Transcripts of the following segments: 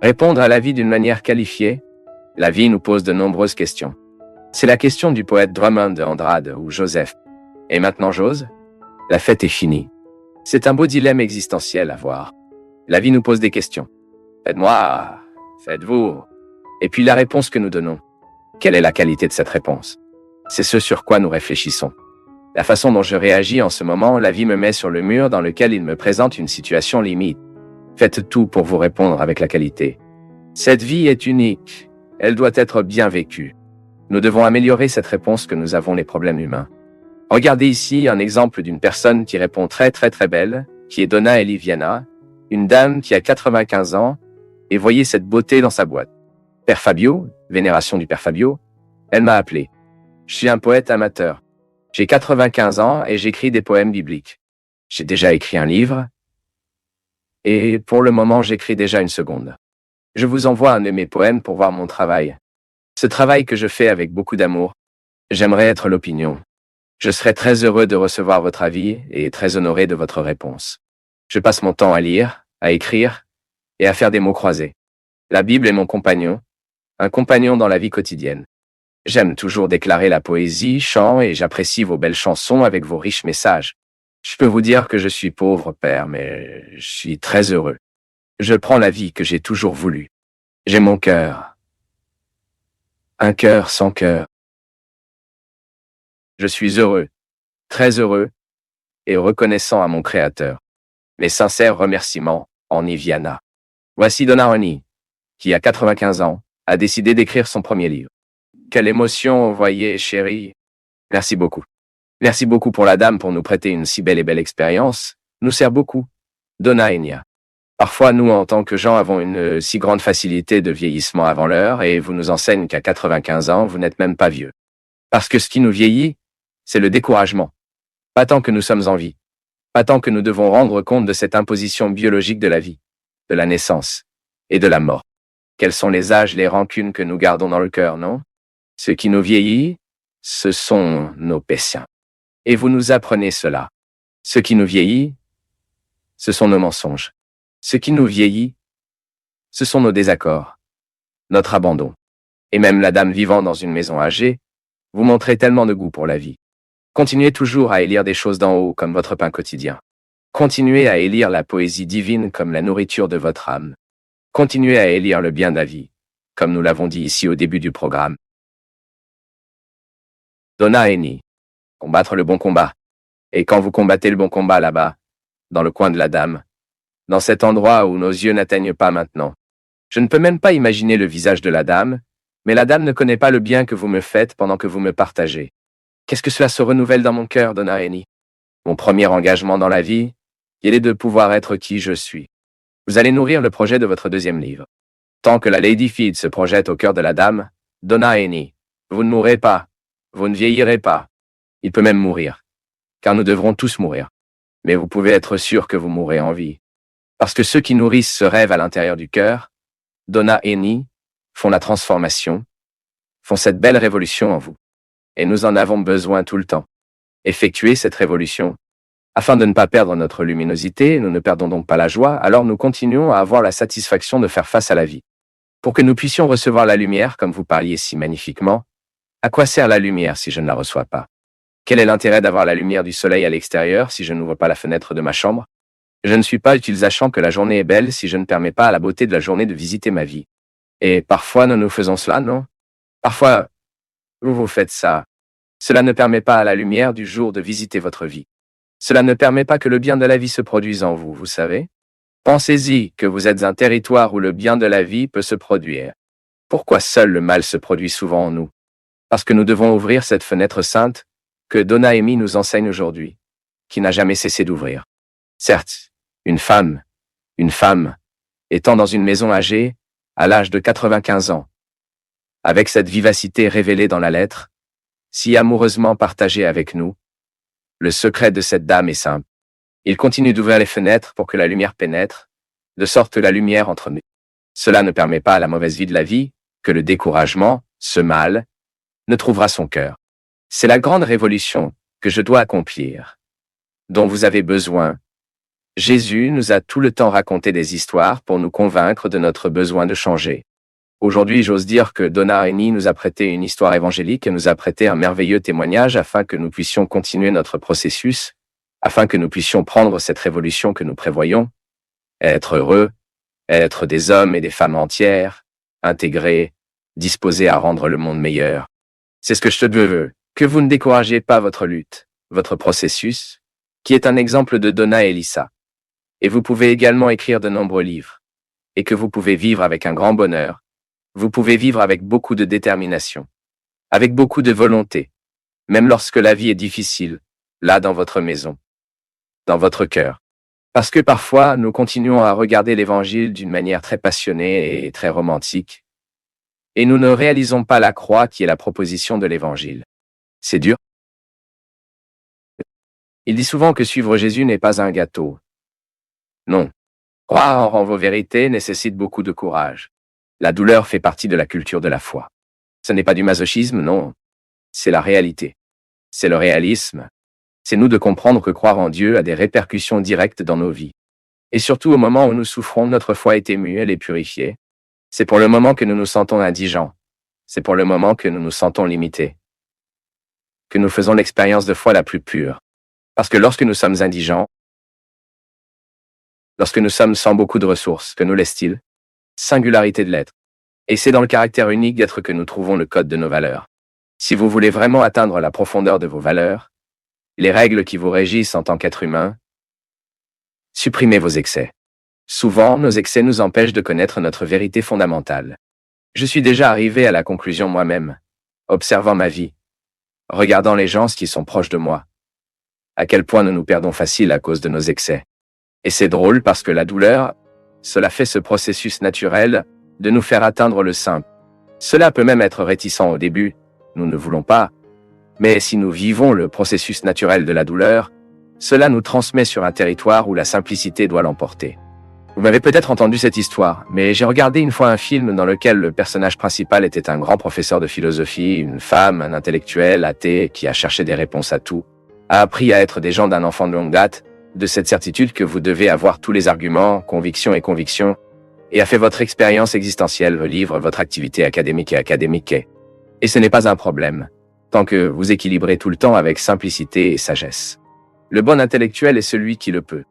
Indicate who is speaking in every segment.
Speaker 1: Répondre à la vie d'une manière qualifiée, la vie nous pose de nombreuses questions. C'est la question du poète Drummond de Andrade ou Joseph. Et maintenant j'ose? La fête est finie. C'est un beau dilemme existentiel à voir. La vie nous pose des questions. Faites-moi, faites-vous. Et puis la réponse que nous donnons. Quelle est la qualité de cette réponse? C'est ce sur quoi nous réfléchissons. La façon dont je réagis en ce moment, la vie me met sur le mur dans lequel il me présente une situation limite. Faites tout pour vous répondre avec la qualité. Cette vie est unique. Elle doit être bien vécue. Nous devons améliorer cette réponse que nous avons les problèmes humains. Regardez ici un exemple d'une personne qui répond très belle, qui est Donna Eliviana, une dame qui a 95 ans, et voyez cette beauté dans sa boîte. Père Fabio, vénération du Père Fabio, elle m'a appelé. Je suis un poète amateur. J'ai 95 ans et j'écris des poèmes bibliques. J'ai déjà écrit un livre, et pour le moment j'écris déjà une seconde. Je vous envoie un de mes poèmes pour voir mon travail. Ce travail que je fais avec beaucoup d'amour. J'aimerais être l'opinion. Je serais très heureux de recevoir votre avis et très honoré de votre réponse. Je passe mon temps à lire, à écrire et à faire des mots croisés. La Bible est mon compagnon, un compagnon dans la vie quotidienne. J'aime toujours déclarer la poésie, chant et j'apprécie vos belles chansons avec vos riches messages. Je peux vous dire que je suis pauvre, père, mais je suis très heureux. Je prends la vie que j'ai toujours voulu. J'ai mon cœur. Un cœur sans cœur. Je suis heureux, très heureux et reconnaissant à mon Créateur. Mes sincères remerciements, Eliviana. Voici Donna Honey, qui a 95 ans, a décidé d'écrire son premier livre. Quelle émotion, voyez, chérie. Merci beaucoup. Merci beaucoup pour la dame pour nous prêter une si belle et belle expérience. Nous sert beaucoup. Donna Enya. Parfois, nous, en tant que gens, avons une si grande facilité de vieillissement avant l'heure et vous nous enseignez qu'à 95 ans, vous n'êtes même pas vieux. Parce que ce qui nous vieillit, c'est le découragement. Pas tant que nous sommes en vie. Pas tant que nous devons rendre compte de cette imposition biologique de la vie, de la naissance et de la mort. Quels sont les âges, les rancunes que nous gardons dans le cœur, non? Ce qui nous vieillit, ce sont nos péchés. Et vous nous apprenez cela. Ce qui nous vieillit, ce sont nos mensonges. Ce qui nous vieillit, ce sont nos désaccords, notre abandon. Et même la dame vivant dans une maison âgée, vous montrez tellement de goût pour la vie. Continuez toujours à élire des choses d'en haut comme votre pain quotidien. Continuez à élire la poésie divine comme la nourriture de votre âme. Continuez à élire le bien de la vie, comme nous l'avons dit ici au début du programme. Donna Eni. Combattre le bon combat. Et quand vous combattez le bon combat là-bas, dans le coin de la dame, dans cet endroit où nos yeux n'atteignent pas maintenant, je ne peux même pas imaginer le visage de la dame, mais la dame ne connaît pas le bien que vous me faites pendant que vous me partagez. Qu'est-ce que cela se renouvelle dans mon cœur, Donna Eni? Mon premier engagement dans la vie, il est de pouvoir être qui je suis. Vous allez nourrir le projet de votre deuxième livre. Tant que la Lady Feed se projette au cœur de la dame, Donna Eni, vous ne mourrez pas, vous ne vieillirez pas. Il peut même mourir, car nous devrons tous mourir. Mais vous pouvez être sûr que vous mourrez en vie. Parce que ceux qui nourrissent ce rêve à l'intérieur du cœur, Donna Eni, font la transformation, font cette belle révolution en vous. Et nous en avons besoin tout le temps. Effectuer cette révolution. Afin de ne pas perdre notre luminosité, nous ne perdons donc pas la joie, alors nous continuons à avoir la satisfaction de faire face à la vie. Pour que nous puissions recevoir la lumière, comme vous parliez si magnifiquement, à quoi sert la lumière si je ne la reçois pas? Quel est l'intérêt d'avoir la lumière du soleil à l'extérieur si je n'ouvre pas la fenêtre de ma chambre? Je ne suis pas utilisant que la journée est belle si je ne permets pas à la beauté de la journée de visiter ma vie. Et parfois nous faisons cela, non? Parfois, vous faites ça. Cela ne permet pas à la lumière du jour de visiter votre vie. Cela ne permet pas que le bien de la vie se produise en vous, vous savez? Pensez-y que vous êtes un territoire où le bien de la vie peut se produire. Pourquoi seul le mal se produit souvent en nous? Parce que nous devons ouvrir cette fenêtre sainte que Donna Emi nous enseigne aujourd'hui, qui n'a jamais cessé d'ouvrir. Certes, une femme, étant dans une maison âgée, à l'âge de 95 ans, avec cette vivacité révélée dans la lettre, si amoureusement partagée avec nous, le secret de cette dame est simple. Il continue d'ouvrir les fenêtres pour que la lumière pénètre, de sorte que la lumière entre nous. Cela ne permet pas à la mauvaise vie de la vie que le découragement, ce mal, ne trouvera son cœur. C'est la grande révolution que je dois accomplir, dont vous avez besoin, Jésus nous a tout le temps raconté des histoires pour nous convaincre de notre besoin de changer. Aujourd'hui, j'ose dire que Donna Eni nous a prêté une histoire évangélique et nous a prêté un merveilleux témoignage afin que nous puissions continuer notre processus, afin que nous puissions prendre cette révolution que nous prévoyons, être heureux, être des hommes et des femmes entières, intégrés, disposés à rendre le monde meilleur. C'est ce que je te veux, que vous ne découragiez pas votre lutte, votre processus, qui est un exemple de Donna et Lisa. Et vous pouvez également écrire de nombreux livres, et que vous pouvez vivre avec un grand bonheur. Vous pouvez vivre avec beaucoup de détermination, avec beaucoup de volonté, même lorsque la vie est difficile, là dans votre maison, dans votre cœur. Parce que parfois, nous continuons à regarder l'Évangile d'une manière très passionnée et très romantique, et nous ne réalisons pas la croix qui est la proposition de l'Évangile. C'est dur. Il dit souvent que suivre Jésus n'est pas un gâteau. Non. Croire en vos vérités nécessite beaucoup de courage. La douleur fait partie de la culture de la foi. Ce n'est pas du masochisme, non. C'est la réalité. C'est le réalisme. C'est nous de comprendre que croire en Dieu a des répercussions directes dans nos vies. Et surtout au moment où nous souffrons, notre foi est émue, elle est purifiée. C'est pour le moment que nous nous sentons indigents. C'est pour le moment que nous nous sentons limités. Que nous faisons l'expérience de foi la plus pure. Parce que lorsque nous sommes indigents, lorsque nous sommes sans beaucoup de ressources, que nous laisse-t-il? Singularité de l'être. Et c'est dans le caractère unique d'être que nous trouvons le code de nos valeurs. Si vous voulez vraiment atteindre la profondeur de vos valeurs, les règles qui vous régissent en tant qu'être humain, supprimez vos excès. Souvent, nos excès nous empêchent de connaître notre vérité fondamentale. Je suis déjà arrivé à la conclusion moi-même, observant ma vie, regardant les gens qui sont proches de moi, à quel point nous nous perdons facile à cause de nos excès. Et c'est drôle parce que la douleur, cela fait ce processus naturel de nous faire atteindre le simple. Cela peut même être réticent au début, nous ne voulons pas, mais si nous vivons le processus naturel de la douleur, cela nous transmet sur un territoire où la simplicité doit l'emporter. Vous m'avez peut-être entendu cette histoire, mais j'ai regardé une fois un film dans lequel le personnage principal était un grand professeur de philosophie, une femme, un intellectuel, athée, qui a cherché des réponses à tout, a appris à être des gens d'un enfant de longue date, de cette certitude que vous devez avoir tous les arguments, convictions, et a fait votre expérience existentielle, vos livres, votre activité académique. Et ce n'est pas un problème, tant que vous équilibrez tout le temps avec simplicité et sagesse. Le bon intellectuel est celui qui le peut.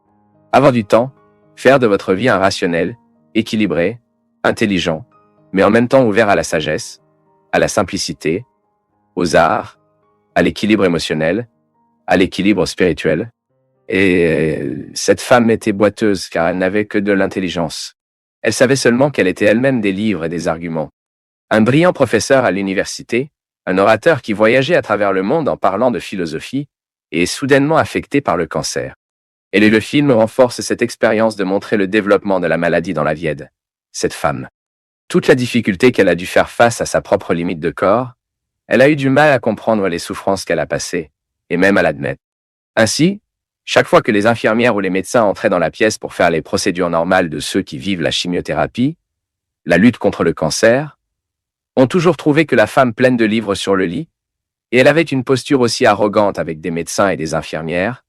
Speaker 1: Avoir du temps, faire de votre vie un rationnel, équilibré, intelligent, mais en même temps ouvert à la sagesse, à la simplicité, aux arts, à l'équilibre émotionnel, à l'équilibre spirituel. Et cette femme était boiteuse car elle n'avait que de l'intelligence. Elle savait seulement qu'elle était elle-même des livres et des arguments. Un brillant professeur à l'université, un orateur qui voyageait à travers le monde en parlant de philosophie, et est soudainement affecté par le cancer. Et le film renforce cette expérience de montrer le développement de la maladie dans la vie de cette femme. Toute la difficulté qu'elle a dû faire face à sa propre limite de corps, elle a eu du mal à comprendre les souffrances qu'elle a passées, et même à l'admettre. Ainsi, chaque fois que les infirmières ou les médecins entraient dans la pièce pour faire les procédures normales de ceux qui vivent la chimiothérapie, la lutte contre le cancer, ont toujours trouvé que la femme pleine de livres sur le lit, et elle avait une posture aussi arrogante avec des médecins et des infirmières,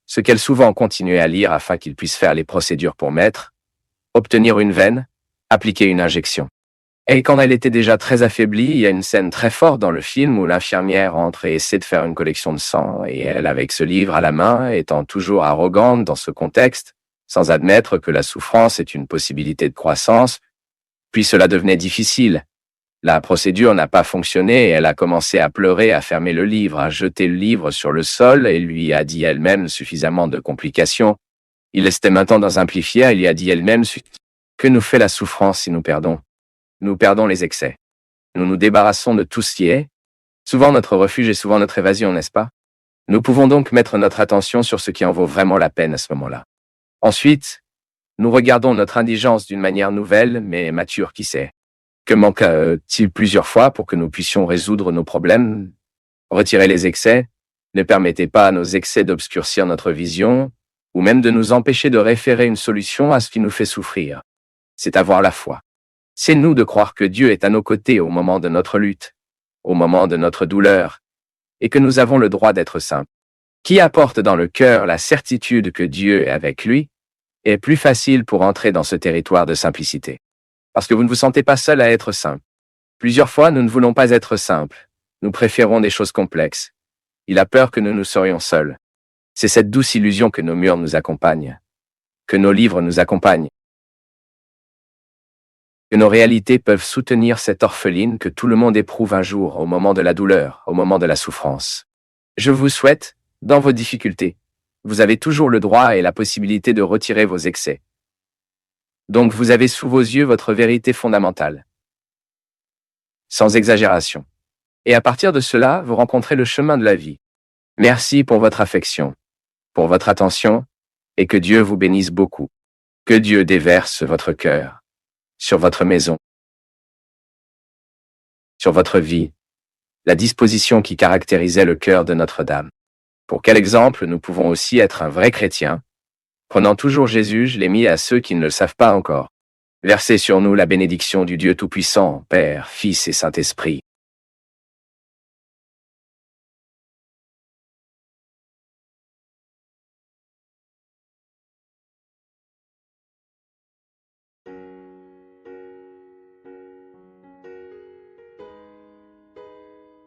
Speaker 1: ce qu'elle souvent continuait à lire afin qu'ils puissent faire les procédures pour mettre, obtenir une veine, appliquer une injection. Et quand elle était déjà très affaiblie, il y a une scène très forte dans le film où l'infirmière entre et essaie de faire une collection de sang, et elle, avec ce livre à la main, étant toujours arrogante dans ce contexte, sans admettre que la souffrance est une possibilité de croissance, puis cela devenait difficile. La procédure n'a pas fonctionné et elle a commencé à pleurer, à fermer le livre, à jeter le livre sur le sol et lui a dit elle-même suffisamment de complications. Il était maintenant dans un amplifier, il y a dit elle-même que nous fait la souffrance si nous perdons. Nous perdons les excès. Nous nous débarrassons de tout ce qui est. Souvent notre refuge et souvent notre évasion, n'est-ce pas? Nous pouvons donc mettre notre attention sur ce qui en vaut vraiment la peine à ce moment-là. Ensuite, nous regardons notre indigence d'une manière nouvelle mais mature, qui sait. Que manque-t-il plusieurs fois pour que nous puissions résoudre nos problèmes? Retirer les excès, ne permettez pas à nos excès d'obscurcir notre vision, ou même de nous empêcher de référer une solution à ce qui nous fait souffrir. C'est avoir la foi. C'est nous de croire que Dieu est à nos côtés au moment de notre lutte, au moment de notre douleur, et que nous avons le droit d'être simples. qui apporte dans le cœur la certitude que Dieu est avec lui, est plus facile pour entrer dans ce territoire de simplicité. Parce que vous ne vous sentez pas seul à être simple. Plusieurs fois, nous ne voulons pas être simples. Nous préférons des choses complexes. Il a peur que nous nous serions seuls. C'est cette douce illusion que nos murs nous accompagnent, que nos livres nous accompagnent, que nos réalités peuvent soutenir cette orpheline que tout le monde éprouve un jour au moment de la douleur, au moment de la souffrance. Je vous souhaite, dans vos difficultés, vous avez toujours le droit et la possibilité de retirer vos excès. Donc vous avez sous vos yeux votre vérité fondamentale. Sans exagération. Et à partir de cela, vous rencontrez le chemin de la vie. Merci pour votre affection, pour votre attention, et que Dieu vous bénisse beaucoup. Que Dieu déverse votre cœur sur votre maison, sur votre vie, la disposition qui caractérisait le cœur de Notre-Dame. Pour quel exemple nous pouvons aussi être un vrai chrétien? Prenant toujours Jésus, je l'ai mis à ceux qui ne le savent pas encore. Versez sur nous la bénédiction du Dieu Tout-Puissant, Père, Fils et Saint-Esprit.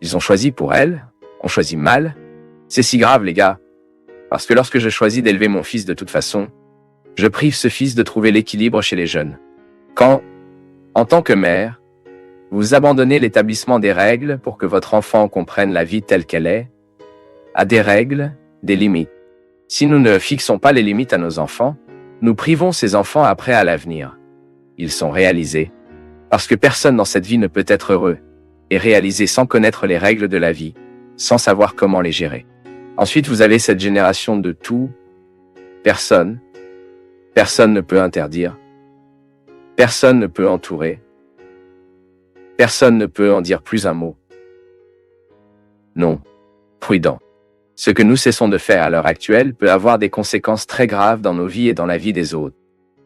Speaker 1: Ils ont choisi pour elle, on choisit mal. C'est si grave, les gars. Parce que lorsque je choisis d'élever mon fils de toute façon, je prive ce fils de trouver l'équilibre chez les jeunes. Quand, en tant que mère, vous abandonnez l'établissement des règles pour que votre enfant comprenne la vie telle qu'elle est, à des règles, des limites. Si nous ne fixons pas les limites à nos enfants, nous privons ces enfants après à l'avenir. Ils sont réalisés. Parce que personne dans cette vie ne peut être heureux et réalisé sans connaître les règles de la vie, sans savoir comment les gérer. Ensuite, vous avez cette génération de tout. Personne ne peut interdire. Personne ne peut entourer. Personne ne peut en dire plus un mot. Non. Prudent. Ce que nous cessons de faire à l'heure actuelle peut avoir des conséquences très graves dans nos vies et dans la vie des autres.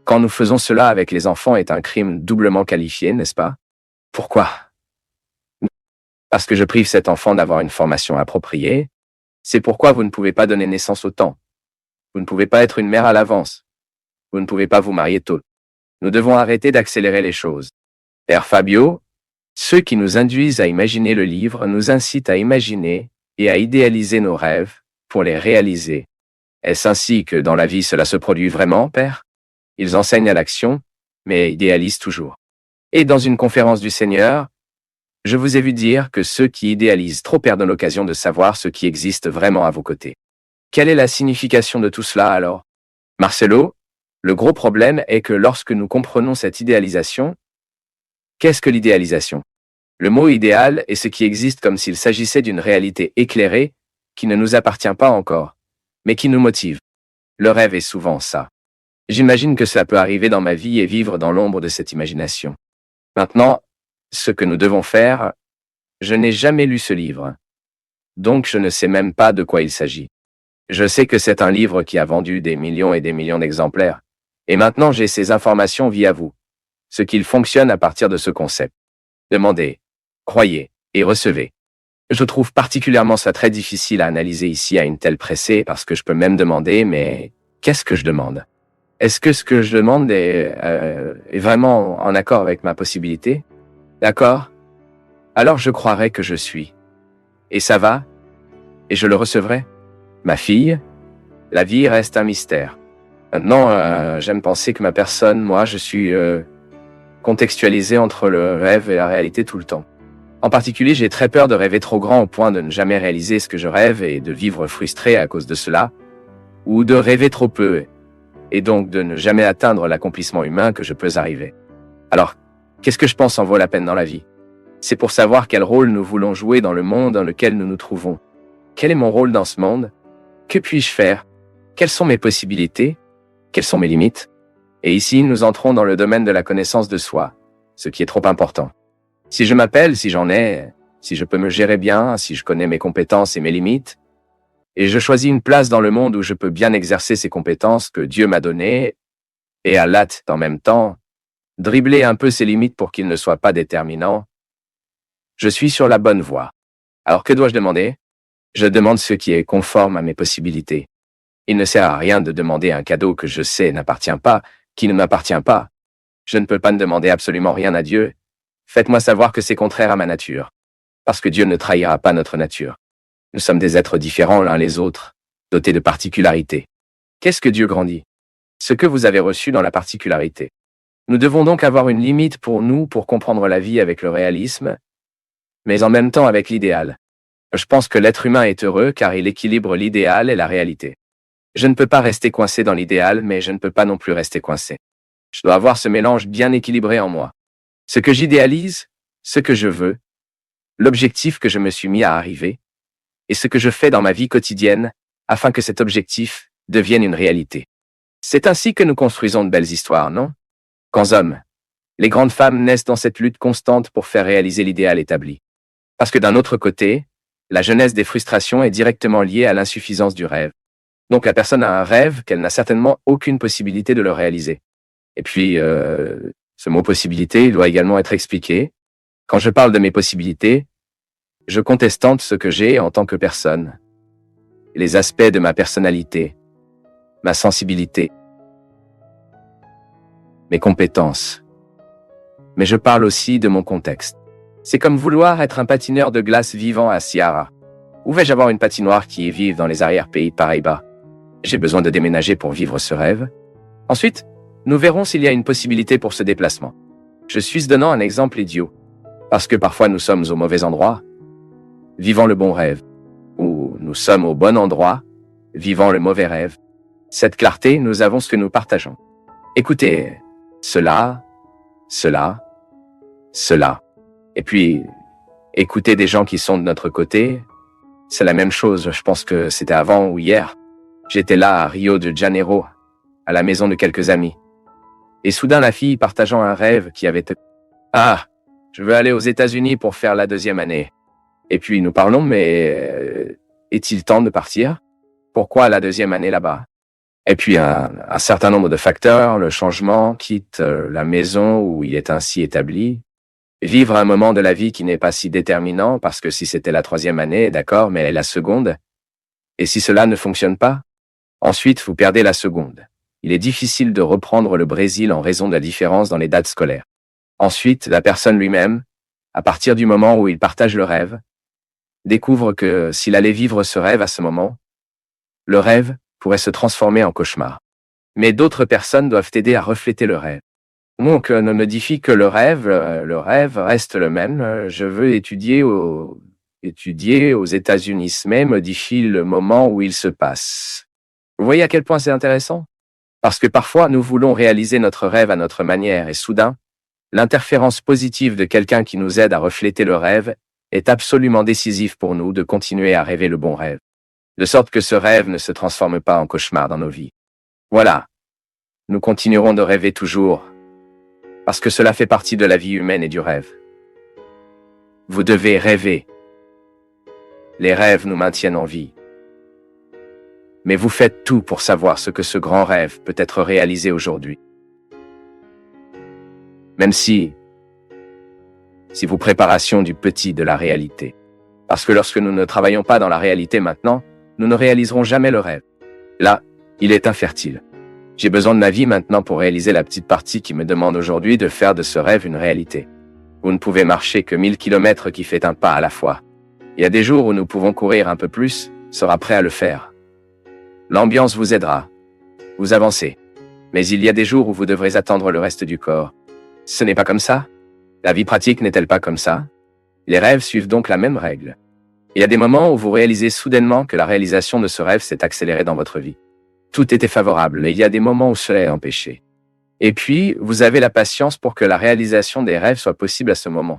Speaker 1: Quand nous faisons cela avec les enfants est un crime doublement qualifié, n'est-ce pas? Pourquoi? Parce que je prive cet enfant d'avoir une formation appropriée. C'est pourquoi vous ne pouvez pas donner naissance au temps. Vous ne pouvez pas être une mère à l'avance. Vous ne pouvez pas vous marier tôt. Nous devons arrêter d'accélérer les choses. Père Fabio, ceux qui nous induisent à imaginer le livre nous incitent à imaginer et à idéaliser nos rêves pour les réaliser. Est-ce ainsi que dans la vie cela se produit vraiment, Père? Ils enseignent à l'action, mais idéalisent toujours. Et dans une conférence du Seigneur, je vous ai vu dire que ceux qui idéalisent trop perdent l'occasion de savoir ce qui existe vraiment à vos côtés. Quelle est la signification de tout cela alors? Marcelo, le gros problème est que lorsque nous comprenons cette idéalisation, qu'est-ce que l'idéalisation? Le mot idéal est ce qui existe comme s'il s'agissait d'une réalité éclairée qui ne nous appartient pas encore, mais qui nous motive. Le rêve est souvent ça. J'imagine que cela peut arriver dans ma vie et vivre dans l'ombre de cette imagination. Maintenant, ce que nous devons faire, je n'ai jamais lu ce livre. Donc je ne sais même pas de quoi il s'agit. Je sais que c'est un livre qui a vendu des millions et des millions d'exemplaires. Et maintenant j'ai ces informations via vous. Ce qu'il fonctionne à partir de ce concept. Demandez, croyez et recevez. Je trouve particulièrement ça très difficile à analyser ici à une telle pressée parce que je peux même demander, mais qu'est-ce que je demande? Est-ce que ce que je demande est vraiment en accord avec ma possibilité? D'accord? Alors je croirai que je suis. Et ça va? Et je le recevrai? Ma fille? La vie reste un mystère. Maintenant, j'aime penser que ma personne, moi, je suis contextualisé entre le rêve et la réalité tout le temps. En particulier, j'ai très peur de rêver trop grand au point de ne jamais réaliser ce que je rêve et de vivre frustré à cause de cela, ou de rêver trop peu, et donc de ne jamais atteindre l'accomplissement humain que je peux arriver. Alors, qu'est-ce que je pense en vaut la peine dans la vie? C'est pour savoir quel rôle nous voulons jouer dans le monde dans lequel nous nous trouvons. Quel est mon rôle dans ce monde? Que puis-je faire? Quelles sont mes possibilités? Quelles sont mes limites? Et ici, nous entrons dans le domaine de la connaissance de soi, ce qui est trop important. Si je m'appelle, si j'en ai, si je peux me gérer bien, si je connais mes compétences et mes limites, et je choisis une place dans le monde où je peux bien exercer ces compétences que Dieu m'a données, et à l'hâte en même temps, dribbler un peu ces limites pour qu'ils ne soient pas déterminants, je suis sur la bonne voie. Alors que dois-je demander? Je demande ce qui est conforme à mes possibilités. Il ne sert à rien de demander un cadeau que je sais n'appartient pas, qui ne m'appartient pas. Je ne peux pas ne demander absolument rien à Dieu. Faites-moi savoir que c'est contraire à ma nature. Parce que Dieu ne trahira pas notre nature. Nous sommes des êtres différents l'un les autres, dotés de particularités. Qu'est-ce que Dieu grandit? Ce que vous avez reçu dans la particularité. Nous devons donc avoir une limite pour nous pour comprendre la vie avec le réalisme, mais en même temps avec l'idéal. Je pense que l'être humain est heureux car il équilibre l'idéal et la réalité. Je ne peux pas rester coincé dans l'idéal, mais je ne peux pas non plus rester coincé. Je dois avoir ce mélange bien équilibré en moi. Ce que j'idéalise, ce que je veux, l'objectif que je me suis mis à arriver, et ce que je fais dans ma vie quotidienne, afin que cet objectif devienne une réalité. C'est ainsi que nous construisons de belles histoires, non? Qu'en hommes, les grandes femmes naissent dans cette lutte constante pour faire réaliser l'idéal établi. Parce que d'un autre côté, la jeunesse des frustrations est directement liée à l'insuffisance du rêve. Donc la personne a un rêve qu'elle n'a certainement aucune possibilité de le réaliser. Et puis, ce mot possibilité doit également être expliqué. Quand je parle de mes possibilités, je conteste ce que j'ai en tant que personne, les aspects de ma personnalité, ma sensibilité, mes compétences. Mais je parle aussi de mon contexte. C'est comme vouloir être un patineur de glace vivant à Ciara. Où vais-je avoir une patinoire qui vive dans les arrière-pays de Paraíba? J'ai besoin de déménager pour vivre ce rêve. Ensuite, nous verrons s'il y a une possibilité pour ce déplacement. Je suis donnant un exemple idiot. Parce que parfois nous sommes au mauvais endroit, vivant le bon rêve. Ou nous sommes au bon endroit, vivant le mauvais rêve. Cette clarté, nous avons ce que nous partageons. Écoutez, cela. Et puis, écoutez des gens qui sont de notre côté. C'est la même chose, je pense que c'était avant ou hier. J'étais là à Rio de Janeiro, à la maison de quelques amis. Et soudain la fille partageant un rêve qui avait... Ah, je veux aller aux États-Unis pour faire la 2e année. Et puis nous parlons, mais est-il temps de partir? Pourquoi la 2e année là-bas? Et puis un certain nombre de facteurs, le changement, quitte la maison où il est ainsi établi. Vivre un moment de la vie qui n'est pas si déterminant, parce que si c'était la 3e année, d'accord, mais la seconde. Et si cela ne fonctionne pas? Ensuite, vous perdez la seconde. Il est difficile de reprendre le Brésil en raison de la différence dans les dates scolaires. Ensuite, la personne lui-même, à partir du moment où il partage le rêve, découvre que s'il allait vivre ce rêve à ce moment, le rêve pourrait se transformer en cauchemar. Mais d'autres personnes doivent aider à refléter le rêve. Donc, ne modifie que le rêve reste le même. Je veux étudier aux États-Unis, mais modifie le moment où il se passe. Vous voyez à quel point c'est intéressant? Parce que parfois, nous voulons réaliser notre rêve à notre manière et soudain, l'interférence positive de quelqu'un qui nous aide à refléter le rêve est absolument décisive pour nous de continuer à rêver le bon rêve. De sorte que ce rêve ne se transforme pas en cauchemar dans nos vies. Voilà. Nous continuerons de rêver toujours, parce que cela fait partie de la vie humaine et du rêve. Vous devez rêver. Les rêves nous maintiennent en vie. Mais vous faites tout pour savoir ce que ce grand rêve peut être réalisé aujourd'hui. Même si vous préparation du petit de la réalité. Parce que lorsque nous ne travaillons pas dans la réalité maintenant, nous ne réaliserons jamais le rêve. Là, il est infertile. J'ai besoin de ma vie maintenant pour réaliser la petite partie qui me demande aujourd'hui de faire de ce rêve une réalité. Vous ne pouvez marcher que 1000 kilomètres qui fait un pas à la fois. Il y a des jours où nous pouvons courir un peu plus, sera prêt à le faire. L'ambiance vous aidera. Vous avancez. Mais il y a des jours où vous devrez attendre le reste du corps. Ce n'est pas comme ça? La vie pratique n'est-elle pas comme ça? Les rêves suivent donc la même règle. Il y a des moments où vous réalisez soudainement que la réalisation de ce rêve s'est accélérée dans votre vie. Tout était favorable, mais il y a des moments où cela est empêché. Et puis, vous avez la patience pour que la réalisation des rêves soit possible à ce moment.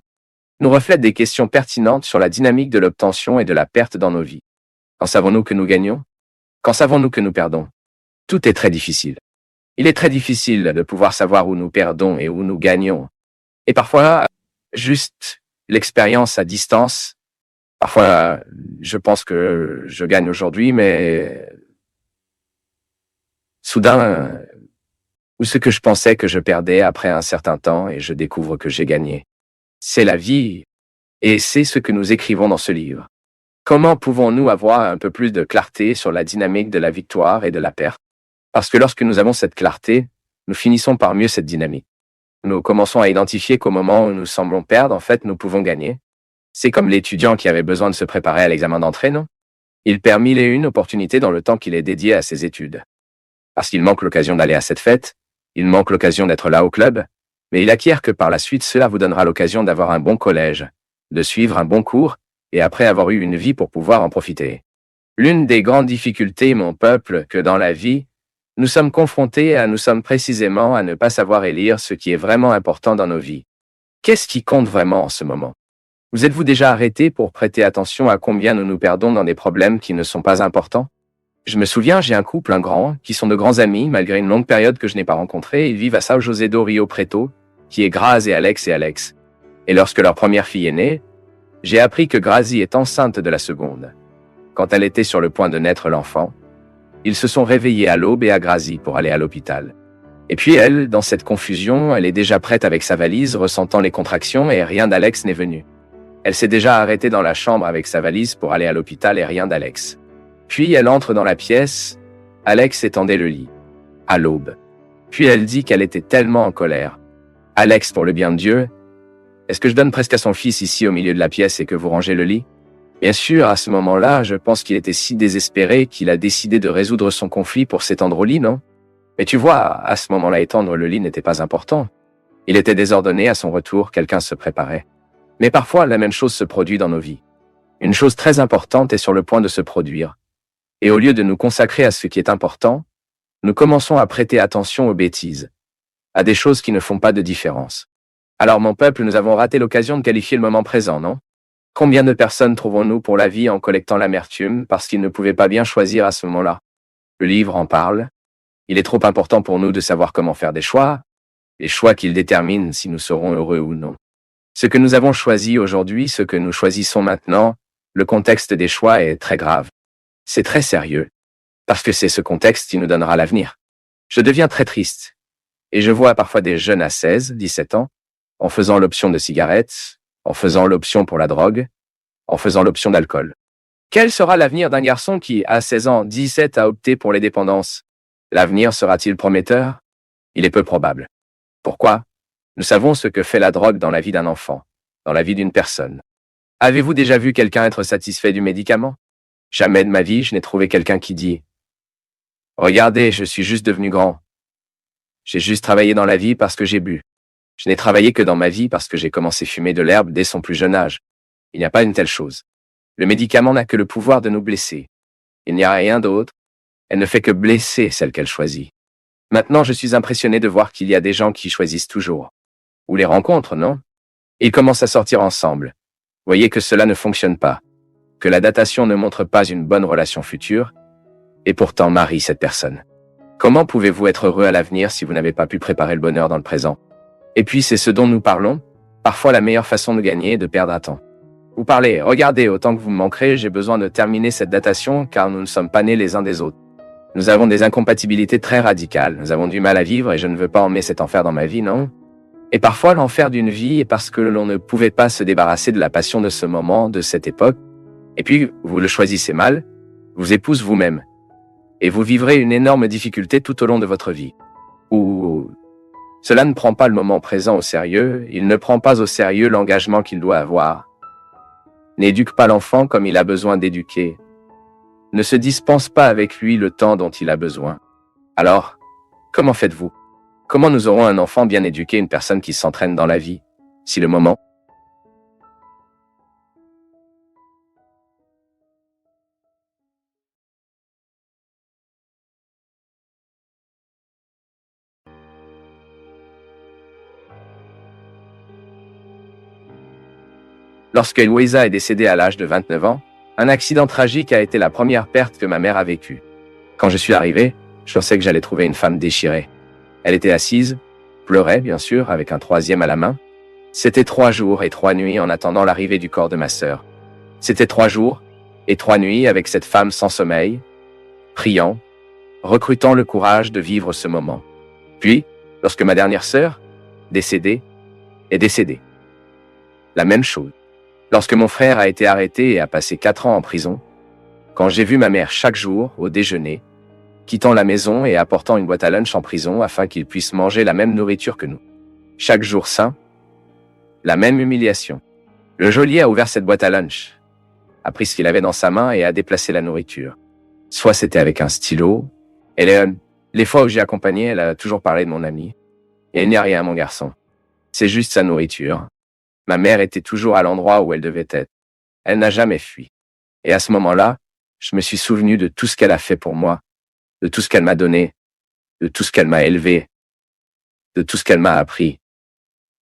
Speaker 1: Nous reflètent des questions pertinentes sur la dynamique de l'obtention et de la perte dans nos vies. Quand savons-nous que nous gagnons? Quand savons-nous que nous perdons? Tout est très difficile. Il est très difficile de pouvoir savoir où nous perdons et où nous gagnons. Et parfois, juste l'expérience à distance. Parfois, je pense que je gagne aujourd'hui, mais soudain, ou ce que je pensais que je perdais après un certain temps et je découvre que j'ai gagné. C'est la vie, et c'est ce que nous écrivons dans ce livre. Comment pouvons-nous avoir un peu plus de clarté sur la dynamique de la victoire et de la perte? Parce que lorsque nous avons cette clarté, nous finissons par mieux cette dynamique. Nous commençons à identifier qu'au moment où nous semblons perdre, en fait, nous pouvons gagner. C'est comme l'étudiant qui avait besoin de se préparer à l'examen d'entrée, non? Il perd mille et une opportunités dans le temps qu'il est dédié à ses études. Parce qu'il manque l'occasion d'aller à cette fête, il manque l'occasion d'être là au club, mais il acquiert que par la suite, cela vous donnera l'occasion d'avoir un bon collège, de suivre un bon cours, et après avoir eu une vie pour pouvoir en profiter. L'une des grandes difficultés, mon peuple, que dans la vie, nous sommes précisément à ne pas savoir élire ce qui est vraiment important dans nos vies. Qu'est-ce qui compte vraiment en ce moment? Vous êtes-vous déjà arrêté pour prêter attention à combien nous nous perdons dans des problèmes qui ne sont pas importants? Je me souviens, j'ai un couple, un grand, qui sont de grands amis, malgré une longue période que je n'ai pas rencontré. Ils vivent à São José do Rio Preto, qui est Grazi et Alex. Et lorsque leur première fille est née, j'ai appris que Grazi est enceinte de la seconde. Quand elle était sur le point de naître l'enfant, ils se sont réveillés à l'aube et à Grazi pour aller à l'hôpital. Et puis elle, dans cette confusion, elle est déjà prête avec sa valise, ressentant les contractions et rien d'Alex n'est venu. Elle s'est déjà arrêtée dans la chambre avec sa valise pour aller à l'hôpital et rien d'Alex. Puis elle entre dans la pièce, Alex étendait le lit. À l'aube. Puis elle dit qu'elle était tellement en colère. Alex, pour le bien de Dieu, est-ce que je donne presque à son fils ici au milieu de la pièce et que vous rangez le lit? Bien sûr, à ce moment-là, je pense qu'il était si désespéré qu'il a décidé de résoudre son conflit pour s'étendre au lit, non? Mais tu vois, à ce moment-là, étendre le lit n'était pas important. Il était désordonné, à son retour, quelqu'un se préparait. Mais parfois, la même chose se produit dans nos vies. Une chose très importante est sur le point de se produire. Et au lieu de nous consacrer à ce qui est important, nous commençons à prêter attention aux bêtises, à des choses qui ne font pas de différence. Alors mon peuple, nous avons raté l'occasion de qualifier le moment présent, non? Combien de personnes trouvons-nous pour la vie en collectant l'amertume parce qu'ils ne pouvaient pas bien choisir à ce moment-là? Le livre en parle. Il est trop important pour nous de savoir comment faire des choix, les choix qu'ils déterminent si nous serons heureux ou non. Ce que nous avons choisi aujourd'hui, ce que nous choisissons maintenant, le contexte des choix est très grave. C'est très sérieux, parce que c'est ce contexte qui nous donnera l'avenir. Je deviens très triste, et je vois parfois des jeunes à 16, 17 ans, en faisant l'option de cigarettes, en faisant l'option pour la drogue, en faisant l'option d'alcool. Quel sera l'avenir d'un garçon qui, à 16 ans, 17, a opté pour les dépendances? L'avenir sera-t-il prometteur? Il est peu probable. Pourquoi? Nous savons ce que fait la drogue dans la vie d'un enfant, dans la vie d'une personne. Avez-vous déjà vu quelqu'un être satisfait du médicament? Jamais de ma vie, je n'ai trouvé quelqu'un qui dit « Regardez, je suis juste devenu grand. J'ai juste travaillé dans la vie parce que j'ai bu. Je n'ai travaillé que dans ma vie parce que j'ai commencé à fumer de l'herbe dès son plus jeune âge. Il n'y a pas une telle chose. Le médicament n'a que le pouvoir de nous blesser. Il n'y a rien d'autre. Elle ne fait que blesser celle qu'elle choisit. Maintenant, je suis impressionné de voir qu'il y a des gens qui choisissent toujours. Ou les rencontres, non? Ils commencent à sortir ensemble. Voyez que cela ne fonctionne pas. Que la datation ne montre pas une bonne relation future, et pourtant marie cette personne. Comment pouvez-vous être heureux à l'avenir si vous n'avez pas pu préparer le bonheur dans le présent? Et puis c'est ce dont nous parlons, parfois la meilleure façon de gagner est de perdre un temps. Vous parlez, regardez, autant que vous me manquerez, j'ai besoin de terminer cette datation car nous ne sommes pas nés les uns des autres. Nous avons des incompatibilités très radicales, nous avons du mal à vivre et je ne veux pas emmener cet enfer dans ma vie, non? Et parfois l'enfer d'une vie est parce que l'on ne pouvait pas se débarrasser de la passion de ce moment, de cette époque, et puis vous le choisissez mal, vous épousez vous-même. Et vous vivrez une énorme difficulté tout au long de votre vie. Ou cela ne prend pas le moment présent au sérieux, il ne prend pas au sérieux l'engagement qu'il doit avoir. N'éduque pas l'enfant comme il a besoin d'éduquer. Ne se dispense pas avec lui le temps dont il a besoin. Alors, comment faites-vous? Comment nous aurons un enfant bien éduqué, une personne qui s'entraîne dans la vie, si le moment Lorsque Louisa est décédée à l'âge de 29 ans, un accident tragique a été la première perte que ma mère a vécue. Quand je suis arrivé, je pensais que j'allais trouver une femme déchirée. Elle était assise, pleurait bien sûr, avec un troisième à la main. C'était 3 jours et 3 nuits en attendant l'arrivée du corps de ma sœur. C'était 3 jours et 3 nuits avec cette femme sans sommeil, priant, recrutant le courage de vivre ce moment. Puis, lorsque ma dernière sœur, décédée, est décédée. La même chose. Lorsque mon frère a été arrêté et a passé 4 ans en prison, quand j'ai vu ma mère chaque jour, au déjeuner, quittant la maison et apportant une boîte à lunch en prison afin qu'il puisse manger la même nourriture que nous. Chaque jour sain, la même humiliation. Le geôlier a ouvert cette boîte à lunch, a pris ce qu'il avait dans sa main et a déplacé la nourriture. Soit c'était avec un stylo, et les fois où j'ai accompagné, elle a toujours parlé de mon ami. Et il n'y a rien, mon garçon. C'est juste sa nourriture. Ma mère était toujours à l'endroit où elle devait être. Elle n'a jamais fui. Et à ce moment-là, je me suis souvenu de tout ce qu'elle a fait pour moi, de tout ce qu'elle m'a donné, de tout ce qu'elle m'a élevé, de tout ce qu'elle m'a appris,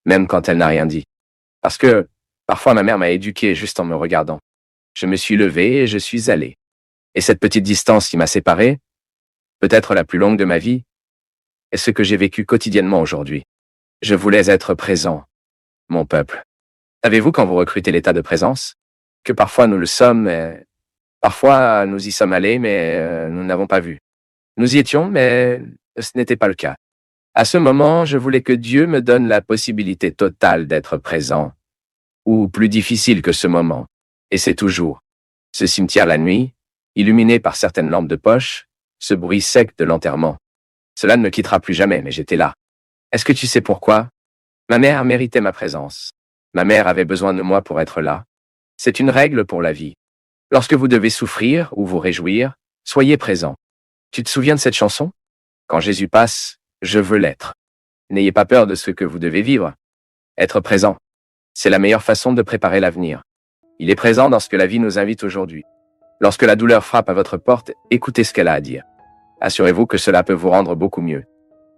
Speaker 1: même quand elle n'a rien dit. Parce que, parfois ma mère m'a éduqué juste en me regardant. Je me suis levé et je suis allé. Et cette petite distance qui m'a séparé, peut-être la plus longue de ma vie, est ce que j'ai vécu quotidiennement aujourd'hui. Je voulais être présent, mon peuple. Savez-vous quand vous recrutez l'état de présence, que parfois nous le sommes, et parfois nous y sommes allés, mais nous n'avons pas vu. Nous y étions, mais ce n'était pas le cas. À ce moment, je voulais que Dieu me donne la possibilité totale d'être présent, ou plus difficile que ce moment. Et c'est toujours. Ce cimetière la nuit, illuminé par certaines lampes de poche, ce bruit sec de l'enterrement. Cela ne me quittera plus jamais, mais j'étais là. Est-ce que tu sais pourquoi? Ma mère méritait ma présence. Ma mère avait besoin de moi pour être là. C'est une règle pour la vie. Lorsque vous devez souffrir ou vous réjouir, soyez présent. Tu te souviens de cette chanson? Quand Jésus passe, je veux l'être. N'ayez pas peur de ce que vous devez vivre. Être présent. C'est la meilleure façon de préparer l'avenir. Il est présent dans ce que la vie nous invite aujourd'hui. Lorsque la douleur frappe à votre porte, écoutez ce qu'elle a à dire. Assurez-vous que cela peut vous rendre beaucoup mieux.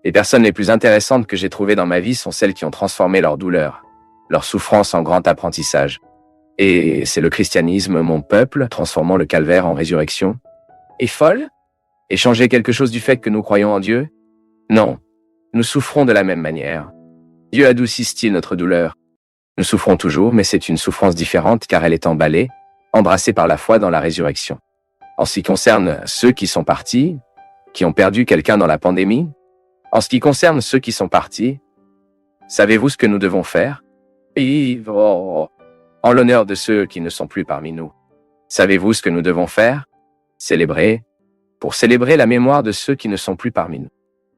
Speaker 1: Les personnes les plus intéressantes que j'ai trouvées dans ma vie sont celles qui ont transformé leur douleur, leur souffrance en grand apprentissage. Et c'est le christianisme, mon peuple, transformant le calvaire en résurrection. Est folle? Et changer quelque chose du fait que nous croyons en Dieu? Non. Nous souffrons de la même manière. Dieu adoucit-il notre douleur? Nous souffrons toujours, mais c'est une souffrance différente car elle est emballée, embrassée par la foi dans la résurrection. En ce qui concerne ceux qui sont partis, qui ont perdu quelqu'un dans la pandémie, en ce qui concerne ceux qui sont partis, savez-vous ce que nous devons faire? Vivre en l'honneur de ceux qui ne sont plus parmi nous. Savez-vous ce que nous devons faire? Célébrer, pour célébrer la mémoire de ceux qui ne sont plus parmi nous.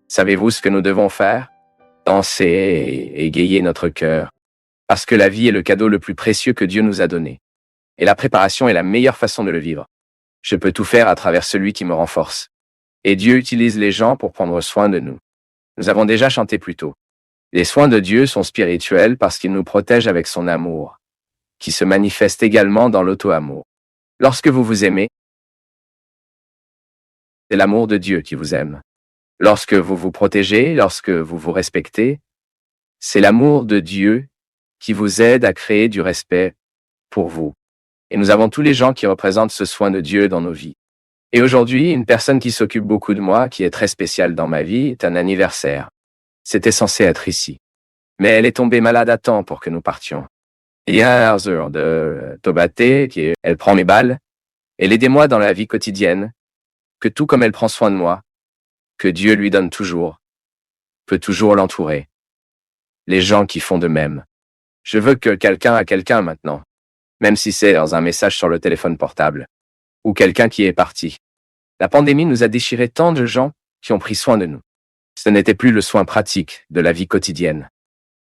Speaker 1: Savez-vous ce que nous devons faire? Danser et égayer notre cœur, parce que la vie est le cadeau le plus précieux que Dieu nous a donné. Et la préparation est la meilleure façon de le vivre. Je peux tout faire à travers celui qui me renforce. Et Dieu utilise les gens pour prendre soin de nous. Nous avons déjà chanté plus tôt. Les soins de Dieu sont spirituels parce qu'il nous protège avec son amour, qui se manifeste également dans l'auto-amour. Lorsque vous vous aimez, c'est l'amour de Dieu qui vous aime. Lorsque vous vous protégez, lorsque vous vous respectez, c'est l'amour de Dieu qui vous aide à créer du respect pour vous. Et nous avons tous les gens qui représentent ce soin de Dieu dans nos vies. Et aujourd'hui, une personne qui s'occupe beaucoup de moi, qui est très spéciale dans ma vie, est un anniversaire. C'était censé être ici. Mais elle est tombée malade à temps pour que nous partions. Il y a un heure de Tobaté, elle prend mes balles, et aidez-moi dans la vie quotidienne, que tout comme elle prend soin de moi, que Dieu lui donne toujours, peut toujours l'entourer. Les gens qui font de même. Je veux que quelqu'un a quelqu'un maintenant, même si c'est dans un message sur le téléphone portable, ou quelqu'un qui est parti. La pandémie nous a déchiré tant de gens qui ont pris soin de nous. Ce n'était plus le soin pratique de la vie quotidienne.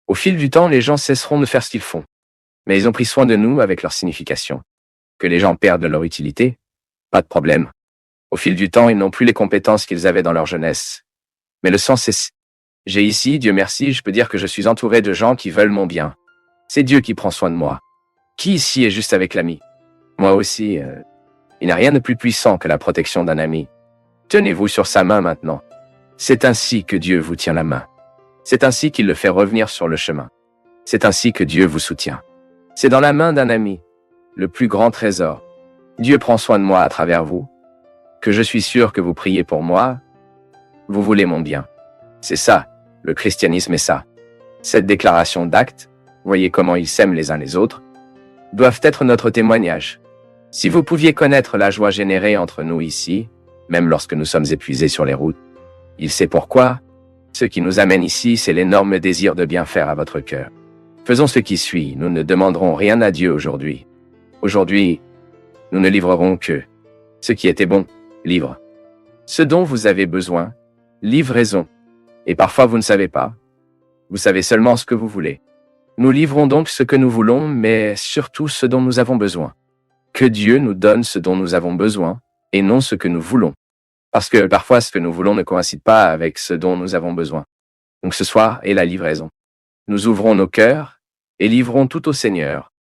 Speaker 1: Au fil du temps, les gens cesseront de faire ce qu'ils font. Mais ils ont pris soin de nous avec leur signification. Que les gens perdent leur utilité? Pas de problème. Au fil du temps, ils n'ont plus les compétences qu'ils avaient dans leur jeunesse. Mais le sens est... J'ai ici, Dieu merci, je peux dire que je suis entouré de gens qui veulent mon bien. C'est Dieu qui prend soin de moi. Qui ici est juste avec l'ami? Moi aussi, il n'y a rien de plus puissant que la protection d'un ami. Tenez-vous sur sa main maintenant. C'est ainsi que Dieu vous tient la main. C'est ainsi qu'il le fait revenir sur le chemin. C'est ainsi que Dieu vous soutient. C'est dans la main d'un ami, le plus grand trésor. Dieu prend soin de moi à travers vous, que je suis sûr que vous priez pour moi. Vous voulez mon bien. C'est ça, le christianisme est ça. Cette déclaration d'acte, voyez comment ils s'aiment les uns les autres, doivent être notre témoignage. Si vous pouviez connaître la joie générée entre nous ici, même lorsque nous sommes épuisés sur les routes, il sait pourquoi. Ce qui nous amène ici, c'est l'énorme désir de bien faire à votre cœur. Faisons ce qui suit, nous ne demanderons rien à Dieu aujourd'hui. Aujourd'hui, nous ne livrerons que ce qui était bon, livre. Ce dont vous avez besoin, livraison. Et parfois vous ne savez pas. Vous savez seulement ce que vous voulez. Nous livrons donc ce que nous voulons, mais surtout ce dont nous avons besoin. Que Dieu nous donne ce dont nous avons besoin, et non ce que nous voulons. Parce que parfois ce que nous voulons ne coïncide pas avec ce dont nous avons besoin. Donc ce soir est la livraison. Nous ouvrons nos cœurs et livrons tout au Seigneur.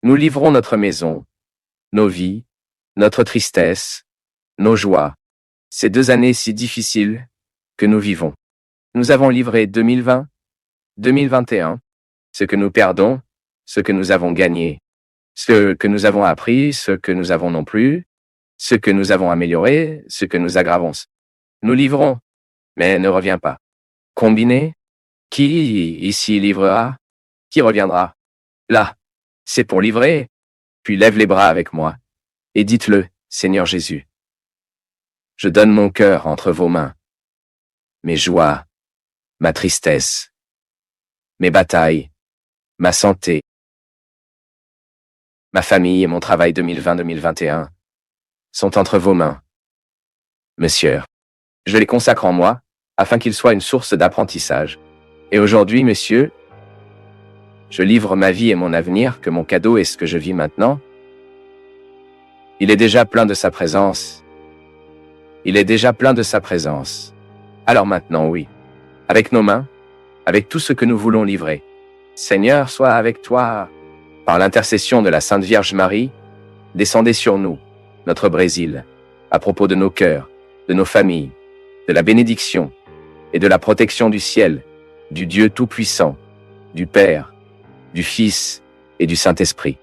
Speaker 1: Nous livrons notre maison, nos vies, notre tristesse, nos joies, ces 2 années si difficiles que nous vivons. Nous avons livré 2020, 2021, ce que nous perdons, ce que nous avons gagné, ce que nous avons appris, ce que nous avons non plus, ce que nous avons amélioré, ce que nous aggravons. Nous livrons, mais ne reviens pas. Combiné, qui ici livrera? Qui reviendra? Là, c'est pour livrer. Puis lève les bras avec moi et dites-le, Seigneur Jésus. Je donne mon cœur entre vos mains, mes joies, ma tristesse, mes batailles, ma santé, ma famille et mon travail 2020-2021 sont entre vos mains. Monsieur, je les consacre en moi, afin qu'ils soient une source d'apprentissage. Et aujourd'hui, Monsieur, je livre ma vie et mon avenir, que mon cadeau est ce que je vis maintenant. Il est déjà plein de sa présence. Il est déjà plein de sa présence. Alors maintenant, oui, avec nos mains, avec tout ce que nous voulons livrer. Seigneur, sois avec toi. Par l'intercession de la Sainte Vierge Marie, descendez sur nous, notre Brésil, à propos de nos cœurs, de nos familles, de la bénédiction et de la protection du ciel, du Dieu Tout-Puissant, du Père, du Fils et du Saint-Esprit.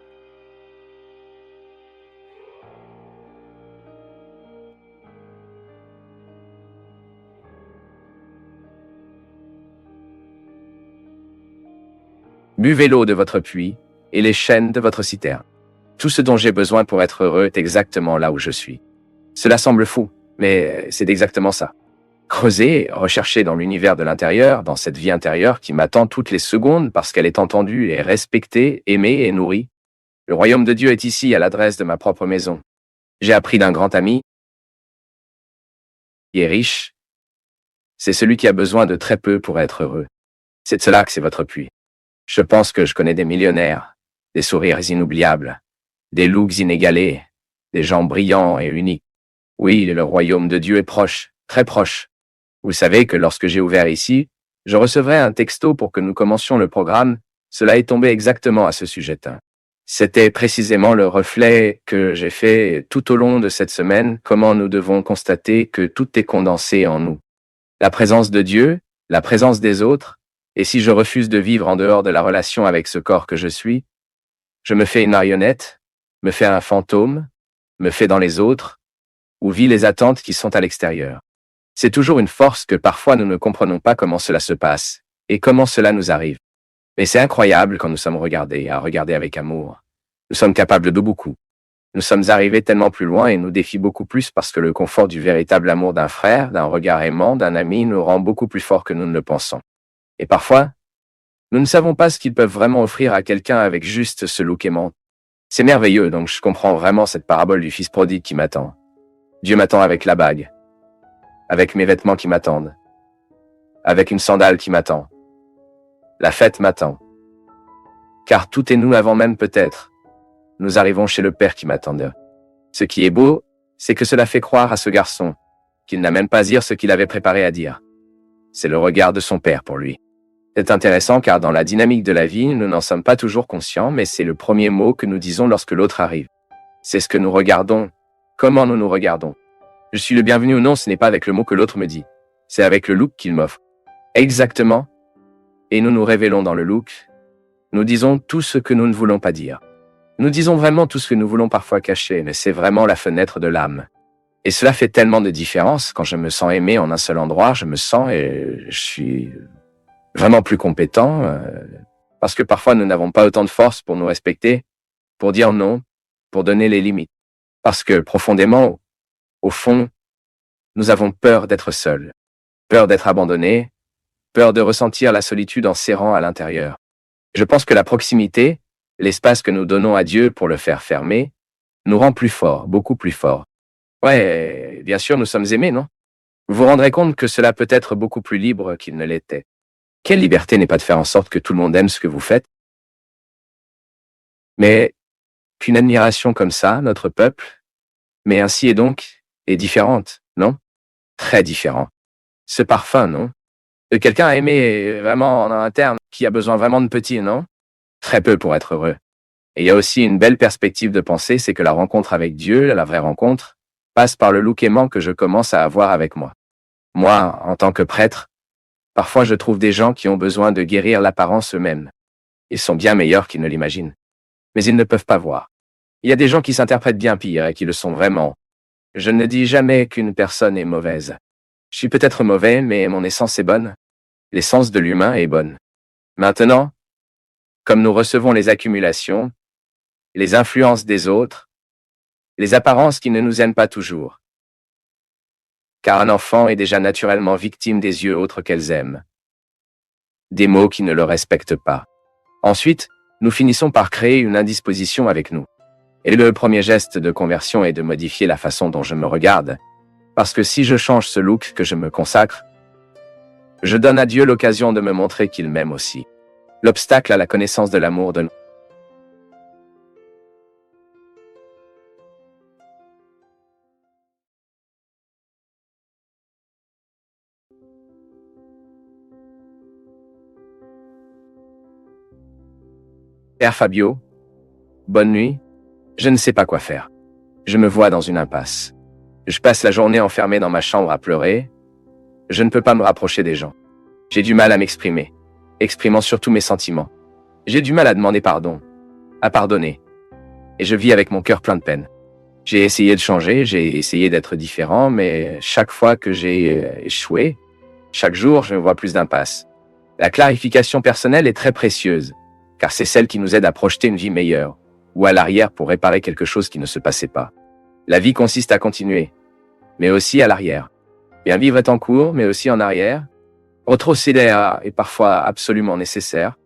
Speaker 1: Buvez l'eau de votre puits et les chênes de votre citerne. Tout ce dont j'ai besoin pour être heureux est exactement là où je suis. Cela semble fou, mais c'est exactement ça. Creuser, rechercher dans l'univers de l'intérieur, dans cette vie intérieure qui m'attend toutes les secondes parce qu'elle est entendue et respectée, aimée et nourrie. Le royaume de Dieu est ici, à l'adresse de ma propre maison. J'ai appris d'un grand ami qui est riche. C'est celui qui a besoin de très peu pour être heureux. C'est de cela que c'est votre puits. Je pense que je connais des millionnaires, des sourires inoubliables, des looks inégalés, des gens brillants et uniques. Oui, le royaume de Dieu est proche, très proche. Vous savez que lorsque j'ai ouvert ici, je recevrai un texto pour que nous commencions le programme. Cela est tombé exactement à ce sujet. C'était précisément le reflet que j'ai fait tout au long de cette semaine, comment nous devons constater que tout est condensé en nous. La présence de Dieu, la présence des autres, et si je refuse de vivre en dehors de la relation avec ce corps que je suis, je me fais une marionnette, me fais un fantôme, me fais dans les autres, ou vis les attentes qui sont à l'extérieur. C'est toujours une force que parfois nous ne comprenons pas comment cela se passe, et comment cela nous arrive. Mais c'est incroyable quand nous sommes regardés, à regarder avec amour. Nous sommes capables de beaucoup. Nous sommes arrivés tellement plus loin et nous défie beaucoup plus parce que le confort du véritable amour d'un frère, d'un regard aimant, d'un ami nous rend beaucoup plus forts que nous ne le pensons. Et parfois, nous ne savons pas ce qu'ils peuvent vraiment offrir à quelqu'un avec juste ce look aimant. C'est merveilleux, donc je comprends vraiment cette parabole du fils prodigue qui m'attend. Dieu m'attend avec la bague, avec mes vêtements qui m'attendent, avec une sandale qui m'attend. La fête m'attend. Car tout est nous avant même peut-être. Nous arrivons chez le Père qui m'attendait. Ce qui est beau, c'est que cela fait croire à ce garçon qu'il n'a même pas à dire ce qu'il avait préparé à dire. C'est le regard de son Père pour lui. C'est intéressant car dans la dynamique de la vie, nous n'en sommes pas toujours conscients, mais c'est le premier mot que nous disons lorsque l'autre arrive. C'est ce que nous regardons, comment nous nous regardons. Je suis le bienvenu ou non, ce n'est pas avec le mot que l'autre me dit. C'est avec le look qu'il m'offre. Exactement. Et nous nous révélons dans le look. Nous disons tout ce que nous ne voulons pas dire. Nous disons vraiment tout ce que nous voulons parfois cacher, mais c'est vraiment la fenêtre de l'âme. Et cela fait tellement de différence. Quand je me sens aimé en un seul endroit, je me sens et je suis vraiment plus compétent, parce que parfois nous n'avons pas autant de force pour nous respecter, pour dire non, pour donner les limites. Parce que profondément, au fond, nous avons peur d'être seuls, peur d'être abandonnés, peur de ressentir la solitude en serrant à l'intérieur. Je pense que la proximité, l'espace que nous donnons à Dieu pour le faire fermer, nous rend plus forts, beaucoup plus forts. Ouais, bien sûr, nous sommes aimés, non? Vous vous rendrez compte que cela peut être beaucoup plus libre qu'il ne l'était. Quelle liberté n'est pas de faire en sorte que tout le monde aime ce que vous faites? Mais qu'une admiration comme ça, notre peuple, mais ainsi et donc, est différente, non? Très différent. Ce parfum, non? Quelqu'un a aimé vraiment en interne, qui a besoin vraiment de petit, non? Très peu pour être heureux. Et il y a aussi une belle perspective de pensée, c'est que la rencontre avec Dieu, la vraie rencontre, passe par le look aimant que je commence à avoir avec moi. Moi, en tant que prêtre, parfois je trouve des gens qui ont besoin de guérir l'apparence eux-mêmes. Ils sont bien meilleurs qu'ils ne l'imaginent. Mais ils ne peuvent pas voir. Il y a des gens qui s'interprètent bien pire et qui le sont vraiment. Je ne dis jamais qu'une personne est mauvaise. Je suis peut-être mauvais, mais mon essence est bonne. L'essence de l'humain est bonne. Maintenant, comme nous recevons les accumulations, les influences des autres, les apparences qui ne nous aiment pas toujours, car un enfant est déjà naturellement victime des yeux autres qu'elles aiment, des mots qui ne le respectent pas. Ensuite, nous finissons par créer une indisposition avec nous. Et le premier geste de conversion est de modifier la façon dont je me regarde, parce que si je change ce look que je me consacre, je donne à Dieu l'occasion de me montrer qu'il m'aime aussi. L'obstacle à la connaissance de l'amour de Père Fabio, bonne nuit. Je ne sais pas quoi faire. Je me vois dans une impasse. Je passe la journée enfermé dans ma chambre à pleurer. Je ne peux pas me rapprocher des gens. J'ai du mal à m'exprimer, exprimant surtout mes sentiments. J'ai du mal à demander pardon, à pardonner. Et je vis avec mon cœur plein de peine. J'ai essayé de changer, j'ai essayé d'être différent, mais chaque fois que j'ai échoué, chaque jour, je vois plus d'impasses. La clarification personnelle est très précieuse, car c'est celle qui nous aide à projeter une vie meilleure, ou à l'arrière pour réparer quelque chose qui ne se passait pas. La vie consiste à continuer, mais aussi à l'arrière. Bien vivre est en cours, mais aussi en arrière. Retrocéder est parfois absolument nécessaire,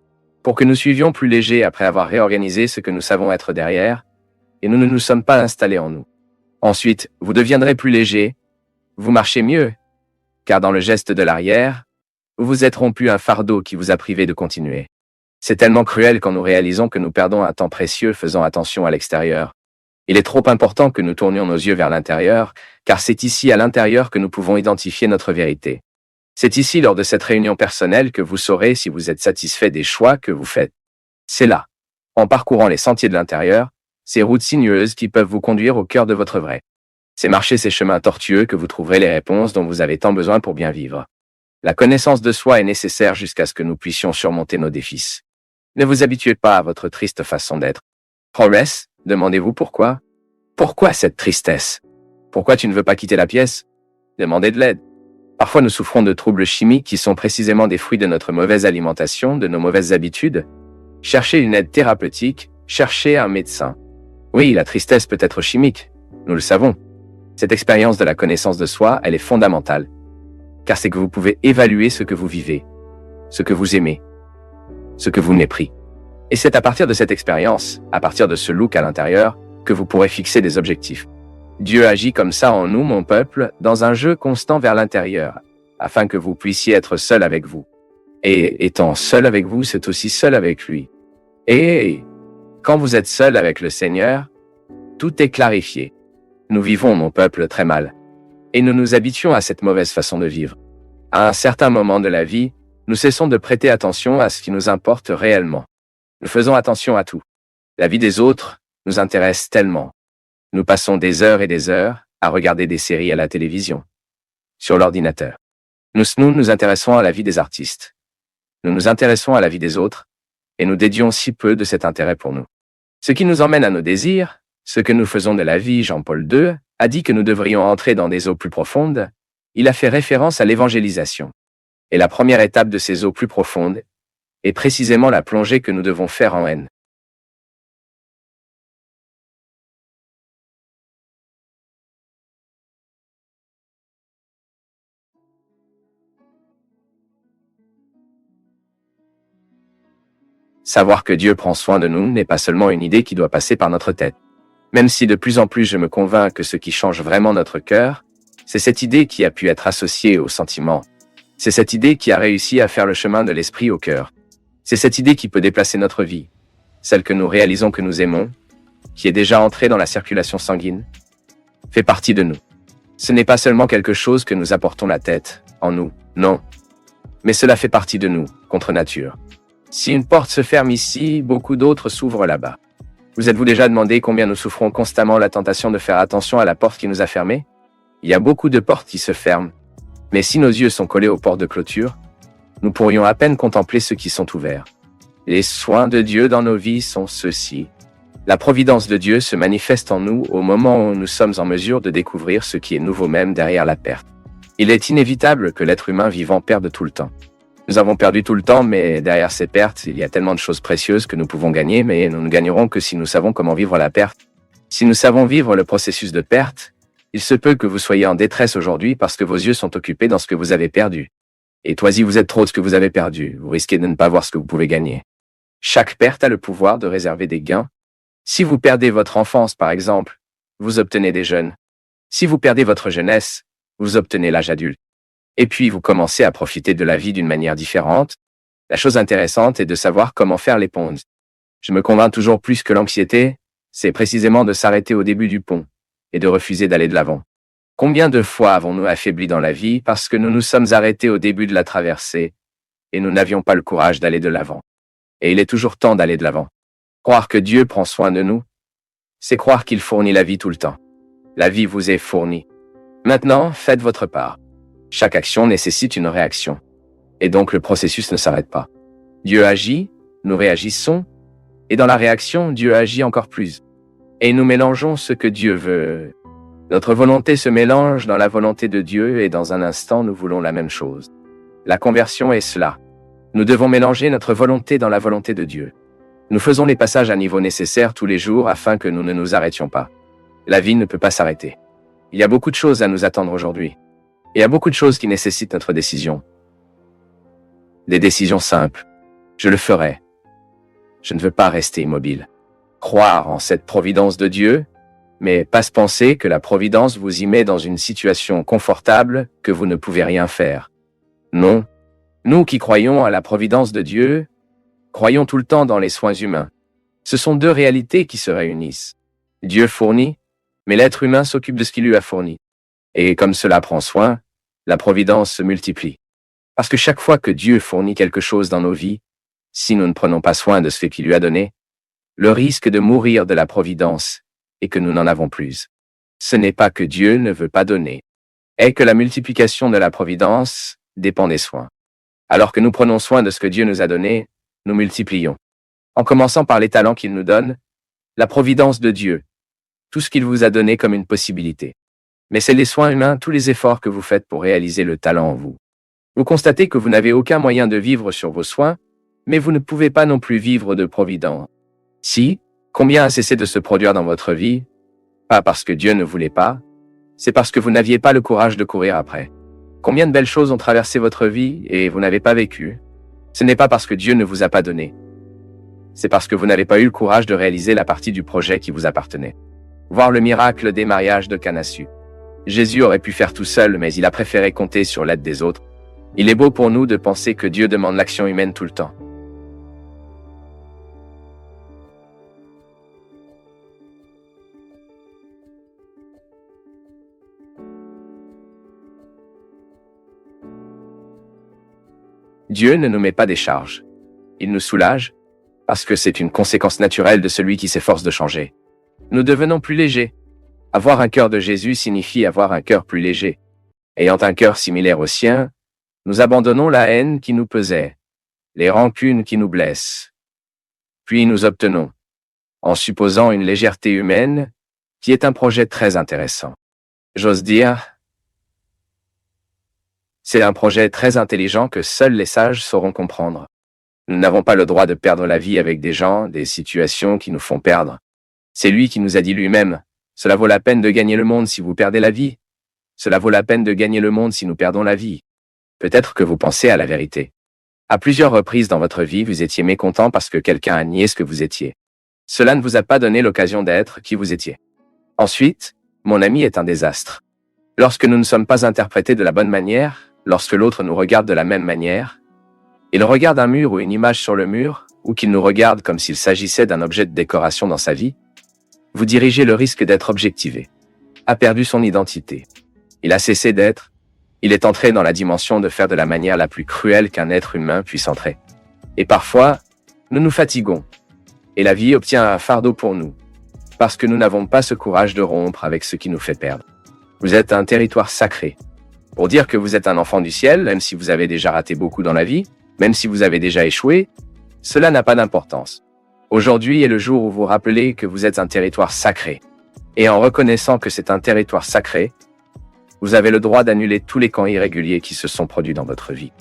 Speaker 1: pour que nous suivions plus légers après avoir réorganisé ce que nous savons être derrière, et nous ne nous sommes pas installés en nous. Ensuite, vous deviendrez plus léger, vous marchez mieux, car dans le geste de l'arrière, vous vous êtes rompu un fardeau qui vous a privé de continuer. C'est tellement cruel quand nous réalisons que nous perdons un temps précieux faisant attention à l'extérieur. Il est trop important que nous tournions nos yeux vers l'intérieur, car c'est ici à l'intérieur que nous pouvons identifier notre vérité. C'est ici lors de cette réunion personnelle que vous saurez si vous êtes satisfait des choix que vous faites. C'est là, en parcourant les sentiers de l'intérieur, ces routes sinueuses qui peuvent vous conduire au cœur de votre vrai. C'est marcher ces chemins tortueux que vous trouverez les réponses dont vous avez tant besoin pour bien vivre. La connaissance de soi est nécessaire jusqu'à ce que nous puissions surmonter nos défis. Ne vous habituez pas à votre triste façon d'être. Horace, demandez-vous pourquoi? Pourquoi cette tristesse? Pourquoi tu ne veux pas quitter la pièce? Demandez de l'aide. Parfois nous souffrons de troubles chimiques qui sont précisément des fruits de notre mauvaise alimentation, de nos mauvaises habitudes. Cherchez une aide thérapeutique, cherchez un médecin. Oui, la tristesse peut être chimique, nous le savons. Cette expérience de la connaissance de soi, elle est fondamentale, car c'est que vous pouvez évaluer ce que vous vivez, ce que vous aimez, ce que vous méprisez. Et c'est à partir de cette expérience, à partir de ce look à l'intérieur, que vous pourrez fixer des objectifs. Dieu agit comme ça en nous, mon peuple, dans un jeu constant vers l'intérieur, afin que vous puissiez être seul avec vous. Et étant seul avec vous, c'est aussi seul avec lui. Et quand vous êtes seul avec le Seigneur, tout est clarifié. Nous vivons, mon peuple, très mal. Et nous nous habituons à cette mauvaise façon de vivre. À un certain moment de la vie, nous cessons de prêter attention à ce qui nous importe réellement. Nous faisons attention à tout. La vie des autres nous intéresse tellement. Nous passons des heures et des heures à regarder des séries à la télévision, sur l'ordinateur. Nous intéressons à la vie des artistes. Nous nous intéressons à la vie des autres, et nous dédions si peu de cet intérêt pour nous. Ce qui nous emmène à nos désirs, ce que nous faisons de la vie, Jean-Paul II a dit que nous devrions entrer dans des eaux plus profondes. Il a fait référence à l'évangélisation. Et la première étape de ces eaux plus profondes est précisément la plongée que nous devons faire en haine. Savoir que Dieu prend soin de nous n'est pas seulement une idée qui doit passer par notre tête. Même si de plus en plus je me convainc que ce qui change vraiment notre cœur, c'est cette idée qui a pu être associée au sentiment. C'est cette idée qui a réussi à faire le chemin de l'esprit au cœur. C'est cette idée qui peut déplacer notre vie, celle que nous réalisons que nous aimons, qui est déjà entrée dans la circulation sanguine, fait partie de nous. Ce n'est pas seulement quelque chose que nous apportons la tête, en nous, non. Mais cela fait partie de nous, contre nature. Si une porte se ferme ici, beaucoup d'autres s'ouvrent là-bas. Vous êtes-vous déjà demandé combien nous souffrons constamment la tentation de faire attention à la porte qui nous a fermés? Il y a beaucoup de portes qui se ferment. Mais si nos yeux sont collés aux portes de clôture, nous pourrions à peine contempler ceux qui sont ouverts. Les soins de Dieu dans nos vies sont ceux-ci. La providence de Dieu se manifeste en nous au moment où nous sommes en mesure de découvrir ce qui est nouveau même derrière la perte. Il est inévitable que l'être humain vivant perde tout le temps. Nous avons perdu tout le temps, mais derrière ces pertes, il y a tellement de choses précieuses que nous pouvons gagner, mais nous ne gagnerons que si nous savons comment vivre la perte. Si nous savons vivre le processus de perte, il se peut que vous soyez en détresse aujourd'hui parce que vos yeux sont occupés dans ce que vous avez perdu. Et toi, si vous êtes trop de ce que vous avez perdu, vous risquez de ne pas voir ce que vous pouvez gagner. Chaque perte a le pouvoir de réserver des gains. Si vous perdez votre enfance, par exemple, vous obtenez des jeunes. Si vous perdez votre jeunesse, vous obtenez l'âge adulte. Et puis vous commencez à profiter de la vie d'une manière différente. La chose intéressante est de savoir comment faire les ponts. Je me convainc toujours plus que l'anxiété, c'est précisément de s'arrêter au début du pont et de refuser d'aller de l'avant. Combien de fois avons-nous affaibli dans la vie parce que nous nous sommes arrêtés au début de la traversée et nous n'avions pas le courage d'aller de l'avant. Et il est toujours temps d'aller de l'avant. Croire que Dieu prend soin de nous, c'est croire qu'il fournit la vie tout le temps. La vie vous est fournie. Maintenant, faites votre part. Chaque action nécessite une réaction. Et donc le processus ne s'arrête pas. Dieu agit, nous réagissons, et dans la réaction, Dieu agit encore plus. Et nous mélangeons ce que Dieu veut. Notre volonté se mélange dans la volonté de Dieu et dans un instant, nous voulons la même chose. La conversion est cela. Nous devons mélanger notre volonté dans la volonté de Dieu. Nous faisons les passages à niveau nécessaires tous les jours afin que nous ne nous arrêtions pas. La vie ne peut pas s'arrêter. Il y a beaucoup de choses à nous attendre aujourd'hui. Il y a beaucoup de choses qui nécessitent notre décision. Des décisions simples. Je le ferai. Je ne veux pas rester immobile. Croire en cette providence de Dieu, mais pas se penser que la providence vous y met dans une situation confortable que vous ne pouvez rien faire. Non. Nous qui croyons à la providence de Dieu, croyons tout le temps dans les soins humains. Ce sont deux réalités qui se réunissent. Dieu fournit, mais l'être humain s'occupe de ce qu'il lui a fourni. Et comme cela prend soin, la providence se multiplie. Parce que chaque fois que Dieu fournit quelque chose dans nos vies, si nous ne prenons pas soin de ce qu'il lui a donné, le risque de mourir de la providence est que nous n'en avons plus. Ce n'est pas que Dieu ne veut pas donner, et que la multiplication de la providence dépend des soins. Alors que nous prenons soin de ce que Dieu nous a donné, nous multiplions. En commençant par les talents qu'il nous donne, la providence de Dieu, tout ce qu'il vous a donné comme une possibilité. Mais c'est les soins humains, tous les efforts que vous faites pour réaliser le talent en vous. Vous constatez que vous n'avez aucun moyen de vivre sur vos soins, mais vous ne pouvez pas non plus vivre de providence. Si, combien a cessé de se produire dans votre vie? Pas parce que Dieu ne voulait pas, c'est parce que vous n'aviez pas le courage de courir après. Combien de belles choses ont traversé votre vie et vous n'avez pas vécu? Ce n'est pas parce que Dieu ne vous a pas donné. C'est parce que vous n'avez pas eu le courage de réaliser la partie du projet qui vous appartenait. Voir le miracle des mariages de Cana. Jésus aurait pu faire tout seul, mais il a préféré compter sur l'aide des autres. Il est beau pour nous de penser que Dieu demande l'action humaine tout le temps. Dieu ne nous met pas des charges. Il nous soulage, parce que c'est une conséquence naturelle de celui qui s'efforce de changer. Nous devenons plus légers. Avoir un cœur de Jésus signifie avoir un cœur plus léger. Ayant un cœur similaire au sien, nous abandonnons la haine qui nous pesait, les rancunes qui nous blessent. Puis nous obtenons, en supposant une légèreté humaine, qui est un projet très intéressant. J'ose dire, c'est un projet très intelligent que seuls les sages sauront comprendre. Nous n'avons pas le droit de perdre la vie avec des gens, des situations qui nous font perdre. C'est lui qui nous a dit lui-même, cela vaut la peine de gagner le monde si vous perdez la vie. Cela vaut la peine de gagner le monde si nous perdons la vie. Peut-être que vous pensez à la vérité. À plusieurs reprises dans votre vie, vous étiez mécontent parce que quelqu'un a nié ce que vous étiez. Cela ne vous a pas donné l'occasion d'être qui vous étiez. Ensuite, mon ami est un désastre. Lorsque nous ne sommes pas interprétés de la bonne manière, lorsque l'autre nous regarde de la même manière, il regarde un mur ou une image sur le mur, ou qu'il nous regarde comme s'il s'agissait d'un objet de décoration dans sa vie, vous dirigez le risque d'être objectivé. A perdu son identité. Il a cessé d'être. Il est entré dans la dimension de faire de la manière la plus cruelle qu'un être humain puisse entrer. Et parfois, nous nous fatiguons. Et la vie obtient un fardeau pour nous. Parce que nous n'avons pas ce courage de rompre avec ce qui nous fait perdre. Vous êtes un territoire sacré. Pour dire que vous êtes un enfant du ciel, même si vous avez déjà raté beaucoup dans la vie, même si vous avez déjà échoué, cela n'a pas d'importance. Aujourd'hui est le jour où vous rappelez que vous êtes un territoire sacré. Et en reconnaissant que c'est un territoire sacré, vous avez le droit d'annuler tous les camps irréguliers qui se sont produits dans votre vie.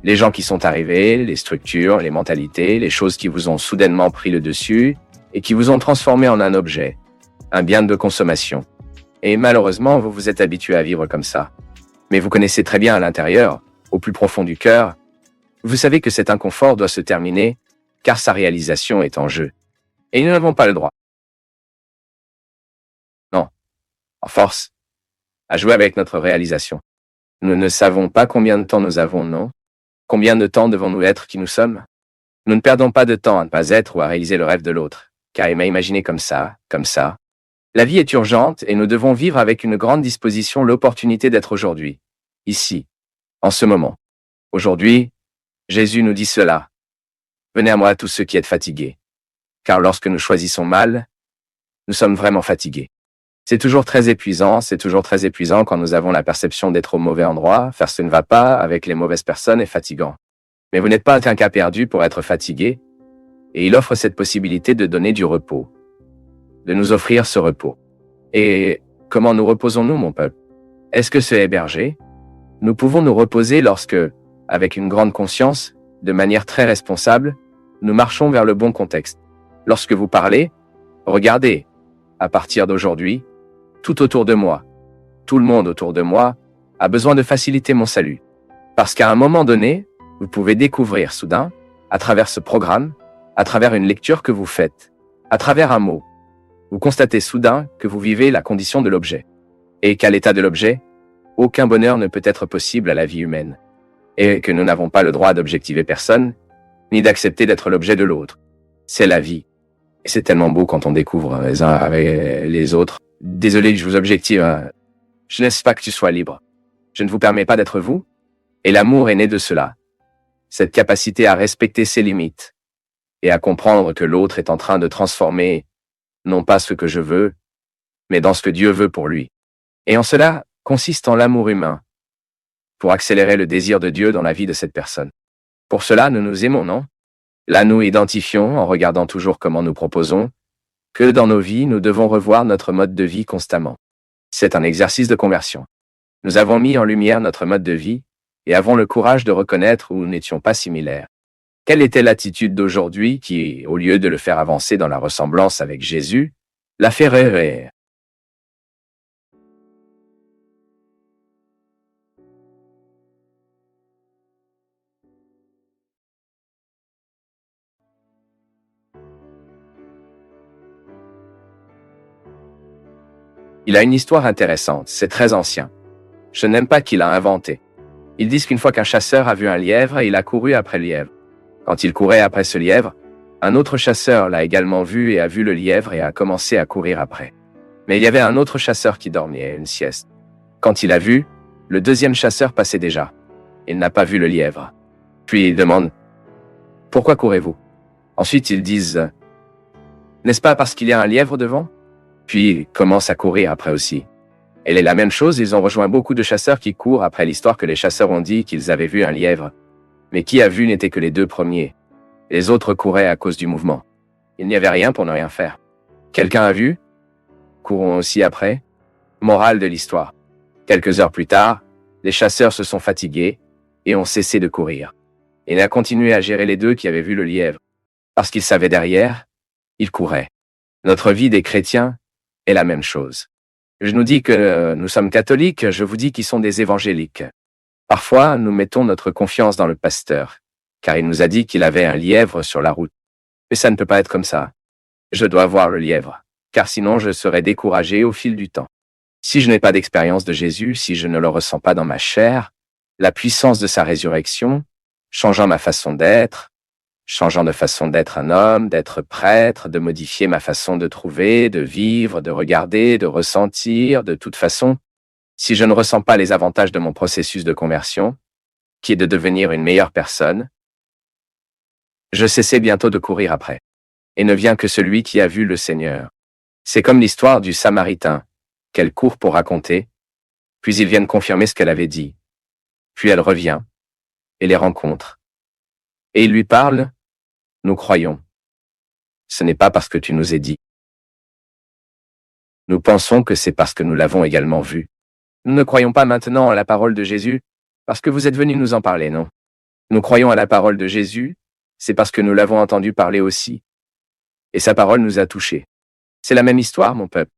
Speaker 1: Les gens qui sont arrivés, les structures, les mentalités, les choses qui vous ont soudainement pris le dessus et qui vous ont transformé en un objet, un bien de consommation. Et malheureusement, vous vous êtes habitué à vivre comme ça. Mais vous connaissez très bien à l'intérieur, au plus profond du cœur, vous savez que cet inconfort doit se terminer, car sa réalisation est en jeu. Et nous n'avons pas le droit. Non, en force, à jouer avec notre réalisation. Nous ne savons pas combien de temps nous avons, non? Combien de temps devons-nous être qui nous sommes? Nous ne perdons pas de temps à ne pas être ou à réaliser le rêve de l'autre, car il m'a imaginé comme ça, comme ça. La vie est urgente et nous devons vivre avec une grande disposition l'opportunité d'être aujourd'hui, ici, en ce moment. Aujourd'hui, Jésus nous dit cela. Venez à moi tous ceux qui êtes fatigués. Car lorsque nous choisissons mal, nous sommes vraiment fatigués. C'est toujours très épuisant quand nous avons la perception d'être au mauvais endroit, faire ce ne va pas avec les mauvaises personnes est fatigant. Mais vous n'êtes pas qu'un cas perdu pour être fatigué, et il offre cette possibilité de donner du repos, de nous offrir ce repos. Et comment nous reposons-nous, mon peuple? Est-ce que c'est hébergé? Nous pouvons nous reposer lorsque, avec une grande conscience, de manière très responsable, nous marchons vers le bon contexte. Lorsque vous parlez, regardez, à partir d'aujourd'hui, tout autour de moi, tout le monde autour de moi, a besoin de faciliter mon salut. Parce qu'à un moment donné, vous pouvez découvrir soudain, à travers ce programme, à travers une lecture que vous faites, à travers un mot, vous constatez soudain que vous vivez la condition de l'objet. Et qu'à l'état de l'objet, aucun bonheur ne peut être possible à la vie humaine. Et que nous n'avons pas le droit d'objectiver personne, ni d'accepter d'être l'objet de l'autre. C'est la vie. Et c'est tellement beau quand on découvre les uns avec les autres. Désolé que je vous objective, hein. Je ne laisse pas que tu sois libre. Je ne vous permets pas d'être vous. Et l'amour est né de cela. Cette capacité à respecter ses limites. Et à comprendre que l'autre est en train de transformer, non pas ce que je veux, mais dans ce que Dieu veut pour lui. Et en cela consiste en l'amour humain. Pour accélérer le désir de Dieu dans la vie de cette personne. Pour cela, nous nous aimons, non? Là, nous identifions, en regardant toujours comment nous proposons, que dans nos vies, nous devons revoir notre mode de vie constamment. C'est un exercice de conversion. Nous avons mis en lumière notre mode de vie et avons le courage de reconnaître où nous n'étions pas similaires. Quelle était l'attitude d'aujourd'hui qui, au lieu de le faire avancer dans la ressemblance avec Jésus, l'a fait rêver? Il a une histoire intéressante, c'est très ancien. Je n'aime pas qu'il a inventé. Ils disent qu'une fois qu'un chasseur a vu un lièvre, il a couru après le lièvre. Quand il courait après ce lièvre, un autre chasseur l'a également vu et a vu le lièvre et a commencé à courir après. Mais il y avait un autre chasseur qui dormait, une sieste. Quand il a vu, le deuxième chasseur passait déjà. Il n'a pas vu le lièvre. Puis il demande « Pourquoi courez-vous » Ensuite ils disent « N'est-ce pas parce qu'il y a un lièvre devant ?» Puis ils commencent à courir après aussi. Elle est la même chose, ils ont rejoint beaucoup de chasseurs qui courent après l'histoire que les chasseurs ont dit qu'ils avaient vu un lièvre. Mais qui a vu n'était que les deux premiers. Les autres couraient à cause du mouvement. Il n'y avait rien pour ne rien faire. Quelqu'un a vu? Courons aussi après. Morale de l'histoire. Quelques heures plus tard, les chasseurs se sont fatigués et ont cessé de courir. Il a continué à gérer les deux qui avaient vu le lièvre. Parce qu'ils savaient derrière, ils couraient. Notre vie des chrétiens est la même chose. Je nous dis que nous sommes catholiques, je vous dis qu'ils sont des évangéliques. Parfois, nous mettons notre confiance dans le pasteur, car il nous a dit qu'il avait un lièvre sur la route. Mais ça ne peut pas être comme ça. Je dois voir le lièvre, car sinon je serai découragé au fil du temps. Si je n'ai pas d'expérience de Jésus, si je ne le ressens pas dans ma chair, la puissance de sa résurrection, changeant ma façon d'être, changeant de façon d'être un homme, d'être prêtre, de modifier ma façon de trouver, de vivre, de regarder, de ressentir, de toute façon, si je ne ressens pas les avantages de mon processus de conversion, qui est de devenir une meilleure personne, je cesserai bientôt de courir après. Et ne vient que celui qui a vu le Seigneur. C'est comme l'histoire du Samaritain, qu'elle court pour raconter, puis ils viennent confirmer ce qu'elle avait dit. Puis elle revient, et les rencontre. Et il lui parle, nous croyons. Ce n'est pas parce que tu nous es dit. Nous pensons que c'est parce que nous l'avons également vu. Nous ne croyons pas maintenant à la parole de Jésus, parce que vous êtes venus nous en parler, non? Nous croyons à la parole de Jésus, c'est parce que nous l'avons entendu parler aussi. Et sa parole nous a touchés. C'est la même histoire, mon peuple.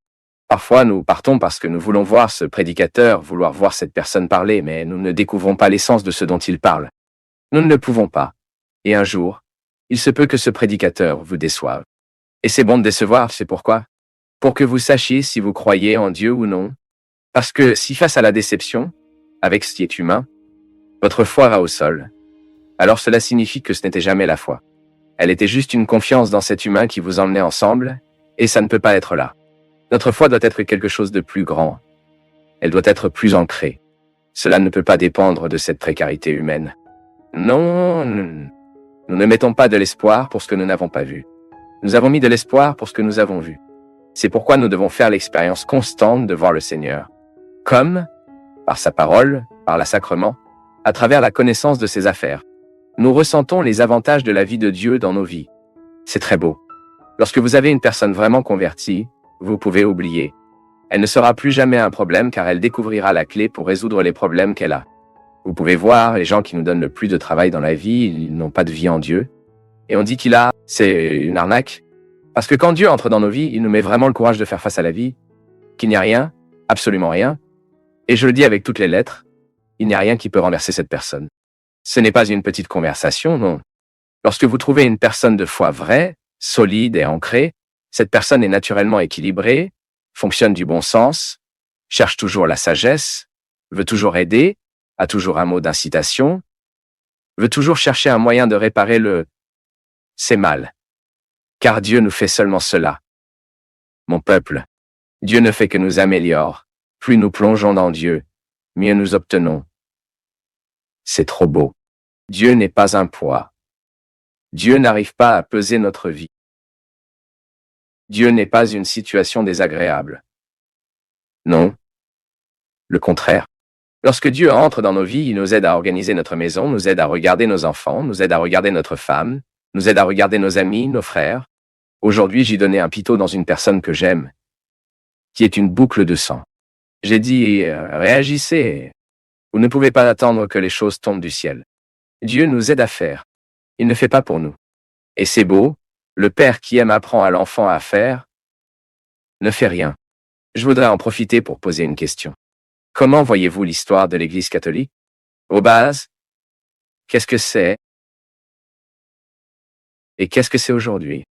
Speaker 1: Parfois, nous partons parce que nous voulons voir ce prédicateur, vouloir voir cette personne parler, mais nous ne découvrons pas l'essence de ce dont il parle. Nous ne le pouvons pas. Et un jour, il se peut que ce prédicateur vous déçoive. Et c'est bon de décevoir, c'est pourquoi? Pour que vous sachiez si vous croyez en Dieu ou non. Parce que si face à la déception, avec ce qui est humain, votre foi va au sol, alors cela signifie que ce n'était jamais la foi. Elle était juste une confiance dans cet humain qui vous emmenait ensemble, et ça ne peut pas être là. Notre foi doit être quelque chose de plus grand. Elle doit être plus ancrée. Cela ne peut pas dépendre de cette précarité humaine. Non, nous ne mettons pas de l'espoir pour ce que nous n'avons pas vu. Nous avons mis de l'espoir pour ce que nous avons vu. C'est pourquoi nous devons faire l'expérience constante de voir le Seigneur. Comme, par sa parole, par la sacrement, à travers la connaissance de ses affaires. Nous ressentons les avantages de la vie de Dieu dans nos vies. C'est très beau. Lorsque vous avez une personne vraiment convertie, vous pouvez oublier. Elle ne sera plus jamais un problème car elle découvrira la clé pour résoudre les problèmes qu'elle a. Vous pouvez voir les gens qui nous donnent le plus de travail dans la vie, ils n'ont pas de vie en Dieu. Et on dit c'est une arnaque. Parce que quand Dieu entre dans nos vies, il nous met vraiment le courage de faire face à la vie, qu'il n'y a rien, absolument rien. Et je le dis avec toutes les lettres, il n'y a rien qui peut renverser cette personne. Ce n'est pas une petite conversation, non. Lorsque vous trouvez une personne de foi vraie, solide et ancrée, cette personne est naturellement équilibrée, fonctionne du bon sens, cherche toujours la sagesse, veut toujours aider, a toujours un mot d'incitation, veut toujours chercher un moyen de réparer c'est mal. Car Dieu nous fait seulement cela. Mon peuple, Dieu ne fait que nous améliorer. Plus nous plongeons dans Dieu, mieux nous obtenons. C'est trop beau. Dieu n'est pas un poids. Dieu n'arrive pas à peser notre vie. Dieu n'est pas une situation désagréable. Non. Le contraire. Lorsque Dieu entre dans nos vies, il nous aide à organiser notre maison, nous aide à regarder nos enfants, nous aide à regarder notre femme, nous aide à regarder nos amis, nos frères. Aujourd'hui, j'ai donné un pitot dans une personne que j'aime, qui est une boucle de sang. J'ai dit, réagissez. Vous ne pouvez pas attendre que les choses tombent du ciel. Dieu nous aide à faire. Il ne fait pas pour nous. Et c'est beau, le père qui aime apprend à l'enfant à faire, ne fait rien. Je voudrais en profiter pour poser une question. Comment voyez-vous l'histoire de l'Église catholique? Aux bases, qu'est-ce que c'est? Et qu'est-ce que c'est aujourd'hui?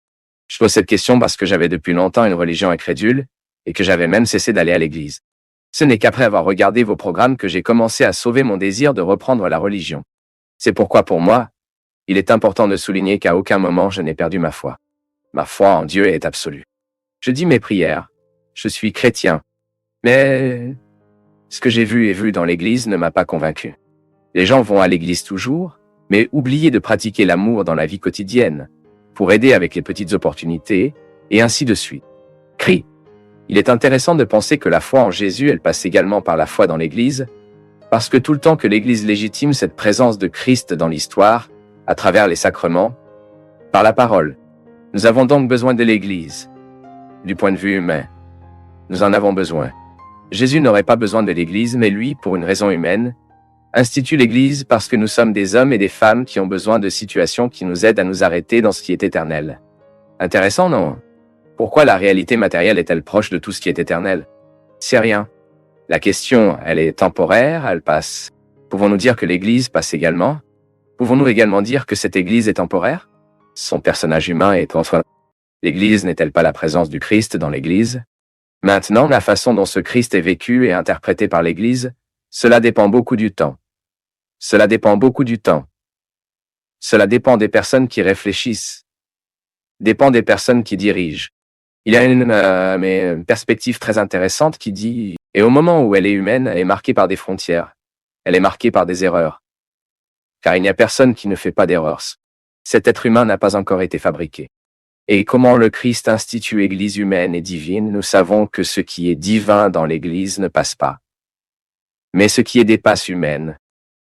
Speaker 1: Je pose cette question parce que j'avais depuis longtemps une religion incrédule et que j'avais même cessé d'aller à l'église. Ce n'est qu'après avoir regardé vos programmes que j'ai commencé à sauver mon désir de reprendre la religion. C'est pourquoi pour moi, il est important de souligner qu'à aucun moment je n'ai perdu ma foi. Ma foi en Dieu est absolue. Je dis mes prières. Je suis chrétien. Mais ce que j'ai vu et vu dans l'église ne m'a pas convaincu. Les gens vont à l'église toujours, mais oublient de pratiquer l'amour dans la vie quotidienne, pour aider avec les petites opportunités, et ainsi de suite. Crie. Il est intéressant de penser que la foi en Jésus, elle passe également par la foi dans l'Église, parce que tout le temps que l'Église légitime cette présence de Christ dans l'histoire, à travers les sacrements, par la parole. Nous avons donc besoin de l'Église. Du point de vue humain, nous en avons besoin. Jésus n'aurait pas besoin de l'Église, mais lui, pour une raison humaine, institue l'Église parce que nous sommes des hommes et des femmes qui ont besoin de situations qui nous aident à nous arrêter dans ce qui est éternel. Intéressant, non? Pourquoi la réalité matérielle est-elle proche de tout ce qui est éternel? C'est rien. La question, elle est temporaire, elle passe. Pouvons-nous dire que l'Église passe également? Pouvons-nous également dire que cette Église est temporaire? Son personnage humain est transformé. L'Église n'est-elle pas la présence du Christ dans l'Église? Maintenant, la façon dont ce Christ est vécu et interprété par l'Église, cela dépend beaucoup du temps. Cela dépend beaucoup du temps. Cela dépend des personnes qui réfléchissent. Dépend des personnes qui dirigent. Il y a une perspective très intéressante qui dit, et au moment où elle est humaine, elle est marquée par des frontières. Elle est marquée par des erreurs. Car il n'y a personne qui ne fait pas d'erreurs. Cet être humain n'a pas encore été fabriqué. Et comment le Christ institue Église humaine et divine, nous savons que ce qui est divin dans l'Église ne passe pas. Mais ce qui est des passes humaines.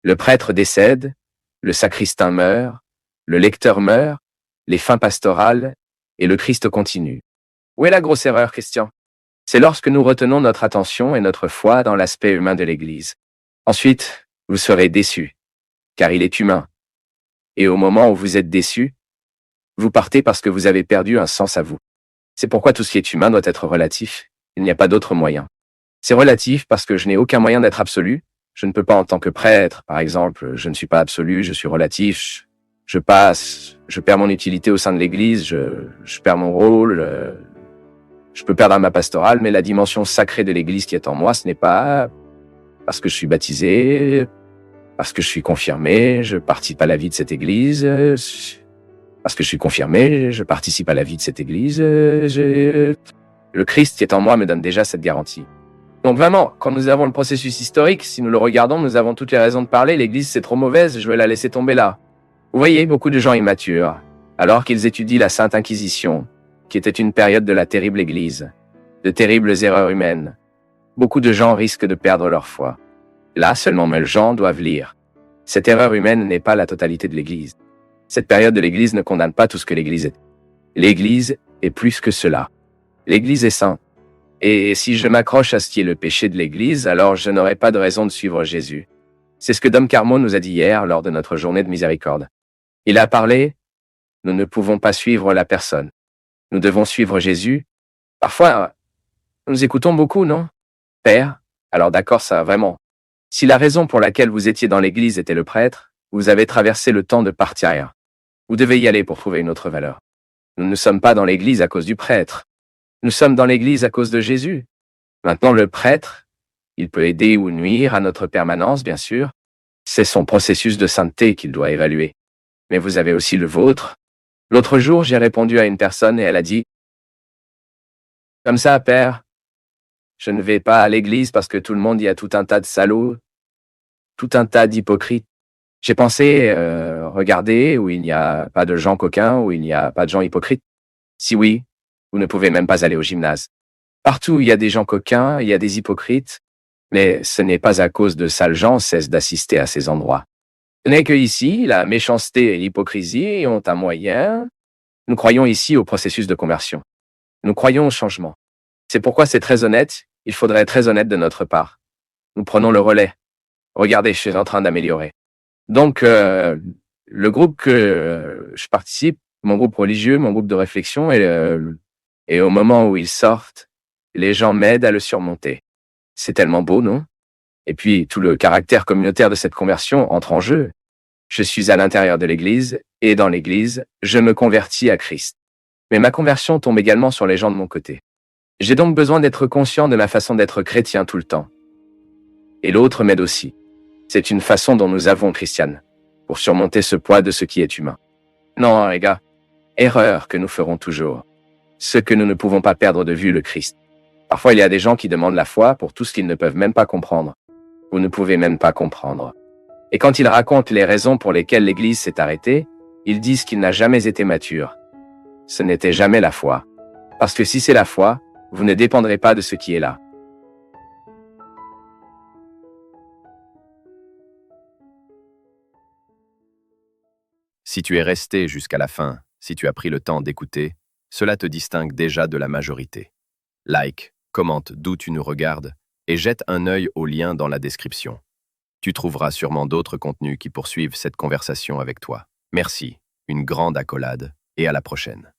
Speaker 1: Le prêtre décède, le sacristain meurt, le lecteur meurt, les fins pastorales, et le Christ continue. Où est la grosse erreur, Christian? C'est lorsque nous retenons notre attention et notre foi dans l'aspect humain de l'Église. Ensuite, vous serez déçus, car il est humain. Et au moment où vous êtes déçus, vous partez parce que vous avez perdu un sens à vous. C'est pourquoi tout ce qui est humain doit être relatif. Il n'y a pas d'autre moyen. C'est relatif parce que je n'ai aucun moyen d'être absolu. Je ne peux pas en tant que prêtre, par exemple, je ne suis pas absolu, je suis relatif. Je passe, je perds mon utilité au sein de l'Église, je perds mon rôle, je peux perdre ma pastorale, mais la dimension sacrée de l'Église qui est en moi, ce n'est pas parce que je suis baptisé, parce que je suis confirmé, je participe à la vie de cette Église, parce que je suis confirmé, je participe à la vie de cette Église, le Christ qui est en moi me donne déjà cette garantie. Donc vraiment, quand nous avons le processus historique, si nous le regardons, nous avons toutes les raisons de parler, l'Église c'est trop mauvaise, je vais la laisser tomber là. Vous voyez, beaucoup de gens immatures, alors qu'ils étudient la Sainte Inquisition, qui était une période de la terrible Église, de terribles erreurs humaines. Beaucoup de gens risquent de perdre leur foi. Là, seulement les gens doivent lire. Cette erreur humaine n'est pas la totalité de l'Église. Cette période de l'Église ne condamne pas tout ce que l'Église est. L'Église est plus que cela. L'Église est sainte. Et si je m'accroche à ce qui est le péché de l'Église, alors je n'aurai pas de raison de suivre Jésus. C'est ce que Dom Carmo nous a dit hier lors de notre journée de miséricorde. Il a parlé, nous ne pouvons pas suivre la personne. Nous devons suivre Jésus. Parfois, nous écoutons beaucoup, non? Père, alors d'accord, ça, vraiment. Si la raison pour laquelle vous étiez dans l'Église était le prêtre, vous avez traversé le temps de partir. Vous devez y aller pour trouver une autre valeur. Nous ne sommes pas dans l'Église à cause du prêtre. Nous sommes dans l'Église à cause de Jésus. Maintenant, le prêtre, il peut aider ou nuire à notre permanence, bien sûr. C'est son processus de sainteté qu'il doit évaluer. Mais vous avez aussi le vôtre. L'autre jour, j'ai répondu à une personne et elle a dit « Comme ça, père, je ne vais pas à l'église parce que tout le monde y a tout un tas de salauds, tout un tas d'hypocrites. J'ai pensé regarder où il n'y a pas de gens coquins, où il n'y a pas de gens hypocrites. Si oui, vous ne pouvez même pas aller au gymnase. Partout où il y a des gens coquins, il y a des hypocrites, mais ce n'est pas à cause de sales gens cesse d'assister à ces endroits. Ce n'est que ici, la méchanceté et l'hypocrisie ont un moyen. Nous croyons ici au processus de conversion. Nous croyons au changement. C'est pourquoi c'est très honnête, il faudrait être très honnête de notre part. Nous prenons le relais. Regardez, je suis en train d'améliorer. Donc, le groupe que je participe, mon groupe religieux, mon groupe de réflexion, et au moment où ils sortent, les gens m'aident à le surmonter. C'est tellement beau, non? Et puis, tout le caractère communautaire de cette conversion entre en jeu. Je suis à l'intérieur de l'Église, et dans l'Église, je me convertis à Christ. Mais ma conversion tombe également sur les gens de mon côté. J'ai donc besoin d'être conscient de ma façon d'être chrétien tout le temps. Et l'autre m'aide aussi. C'est une façon dont nous avons, Christiane, pour surmonter ce poids de ce qui est humain. Non, les gars, erreur que nous ferons toujours. Ce que nous ne pouvons pas perdre de vue, le Christ. Parfois, il y a des gens qui demandent la foi pour tout ce qu'ils ne peuvent même pas comprendre. Vous ne pouvez même pas comprendre. Et quand ils racontent les raisons pour lesquelles l'Église s'est arrêtée, ils disent qu'il n'a jamais été mature. Ce n'était jamais la foi. Parce que si c'est la foi, vous ne dépendrez pas de ce qui est là.
Speaker 2: Si tu es resté jusqu'à la fin, si tu as pris le temps d'écouter, cela te distingue déjà de la majorité. Like, commente d'où tu nous regardes et jette un œil au lien dans la description. Tu trouveras sûrement d'autres contenus qui poursuivent cette conversation avec toi. Merci, une grande accolade et à la prochaine.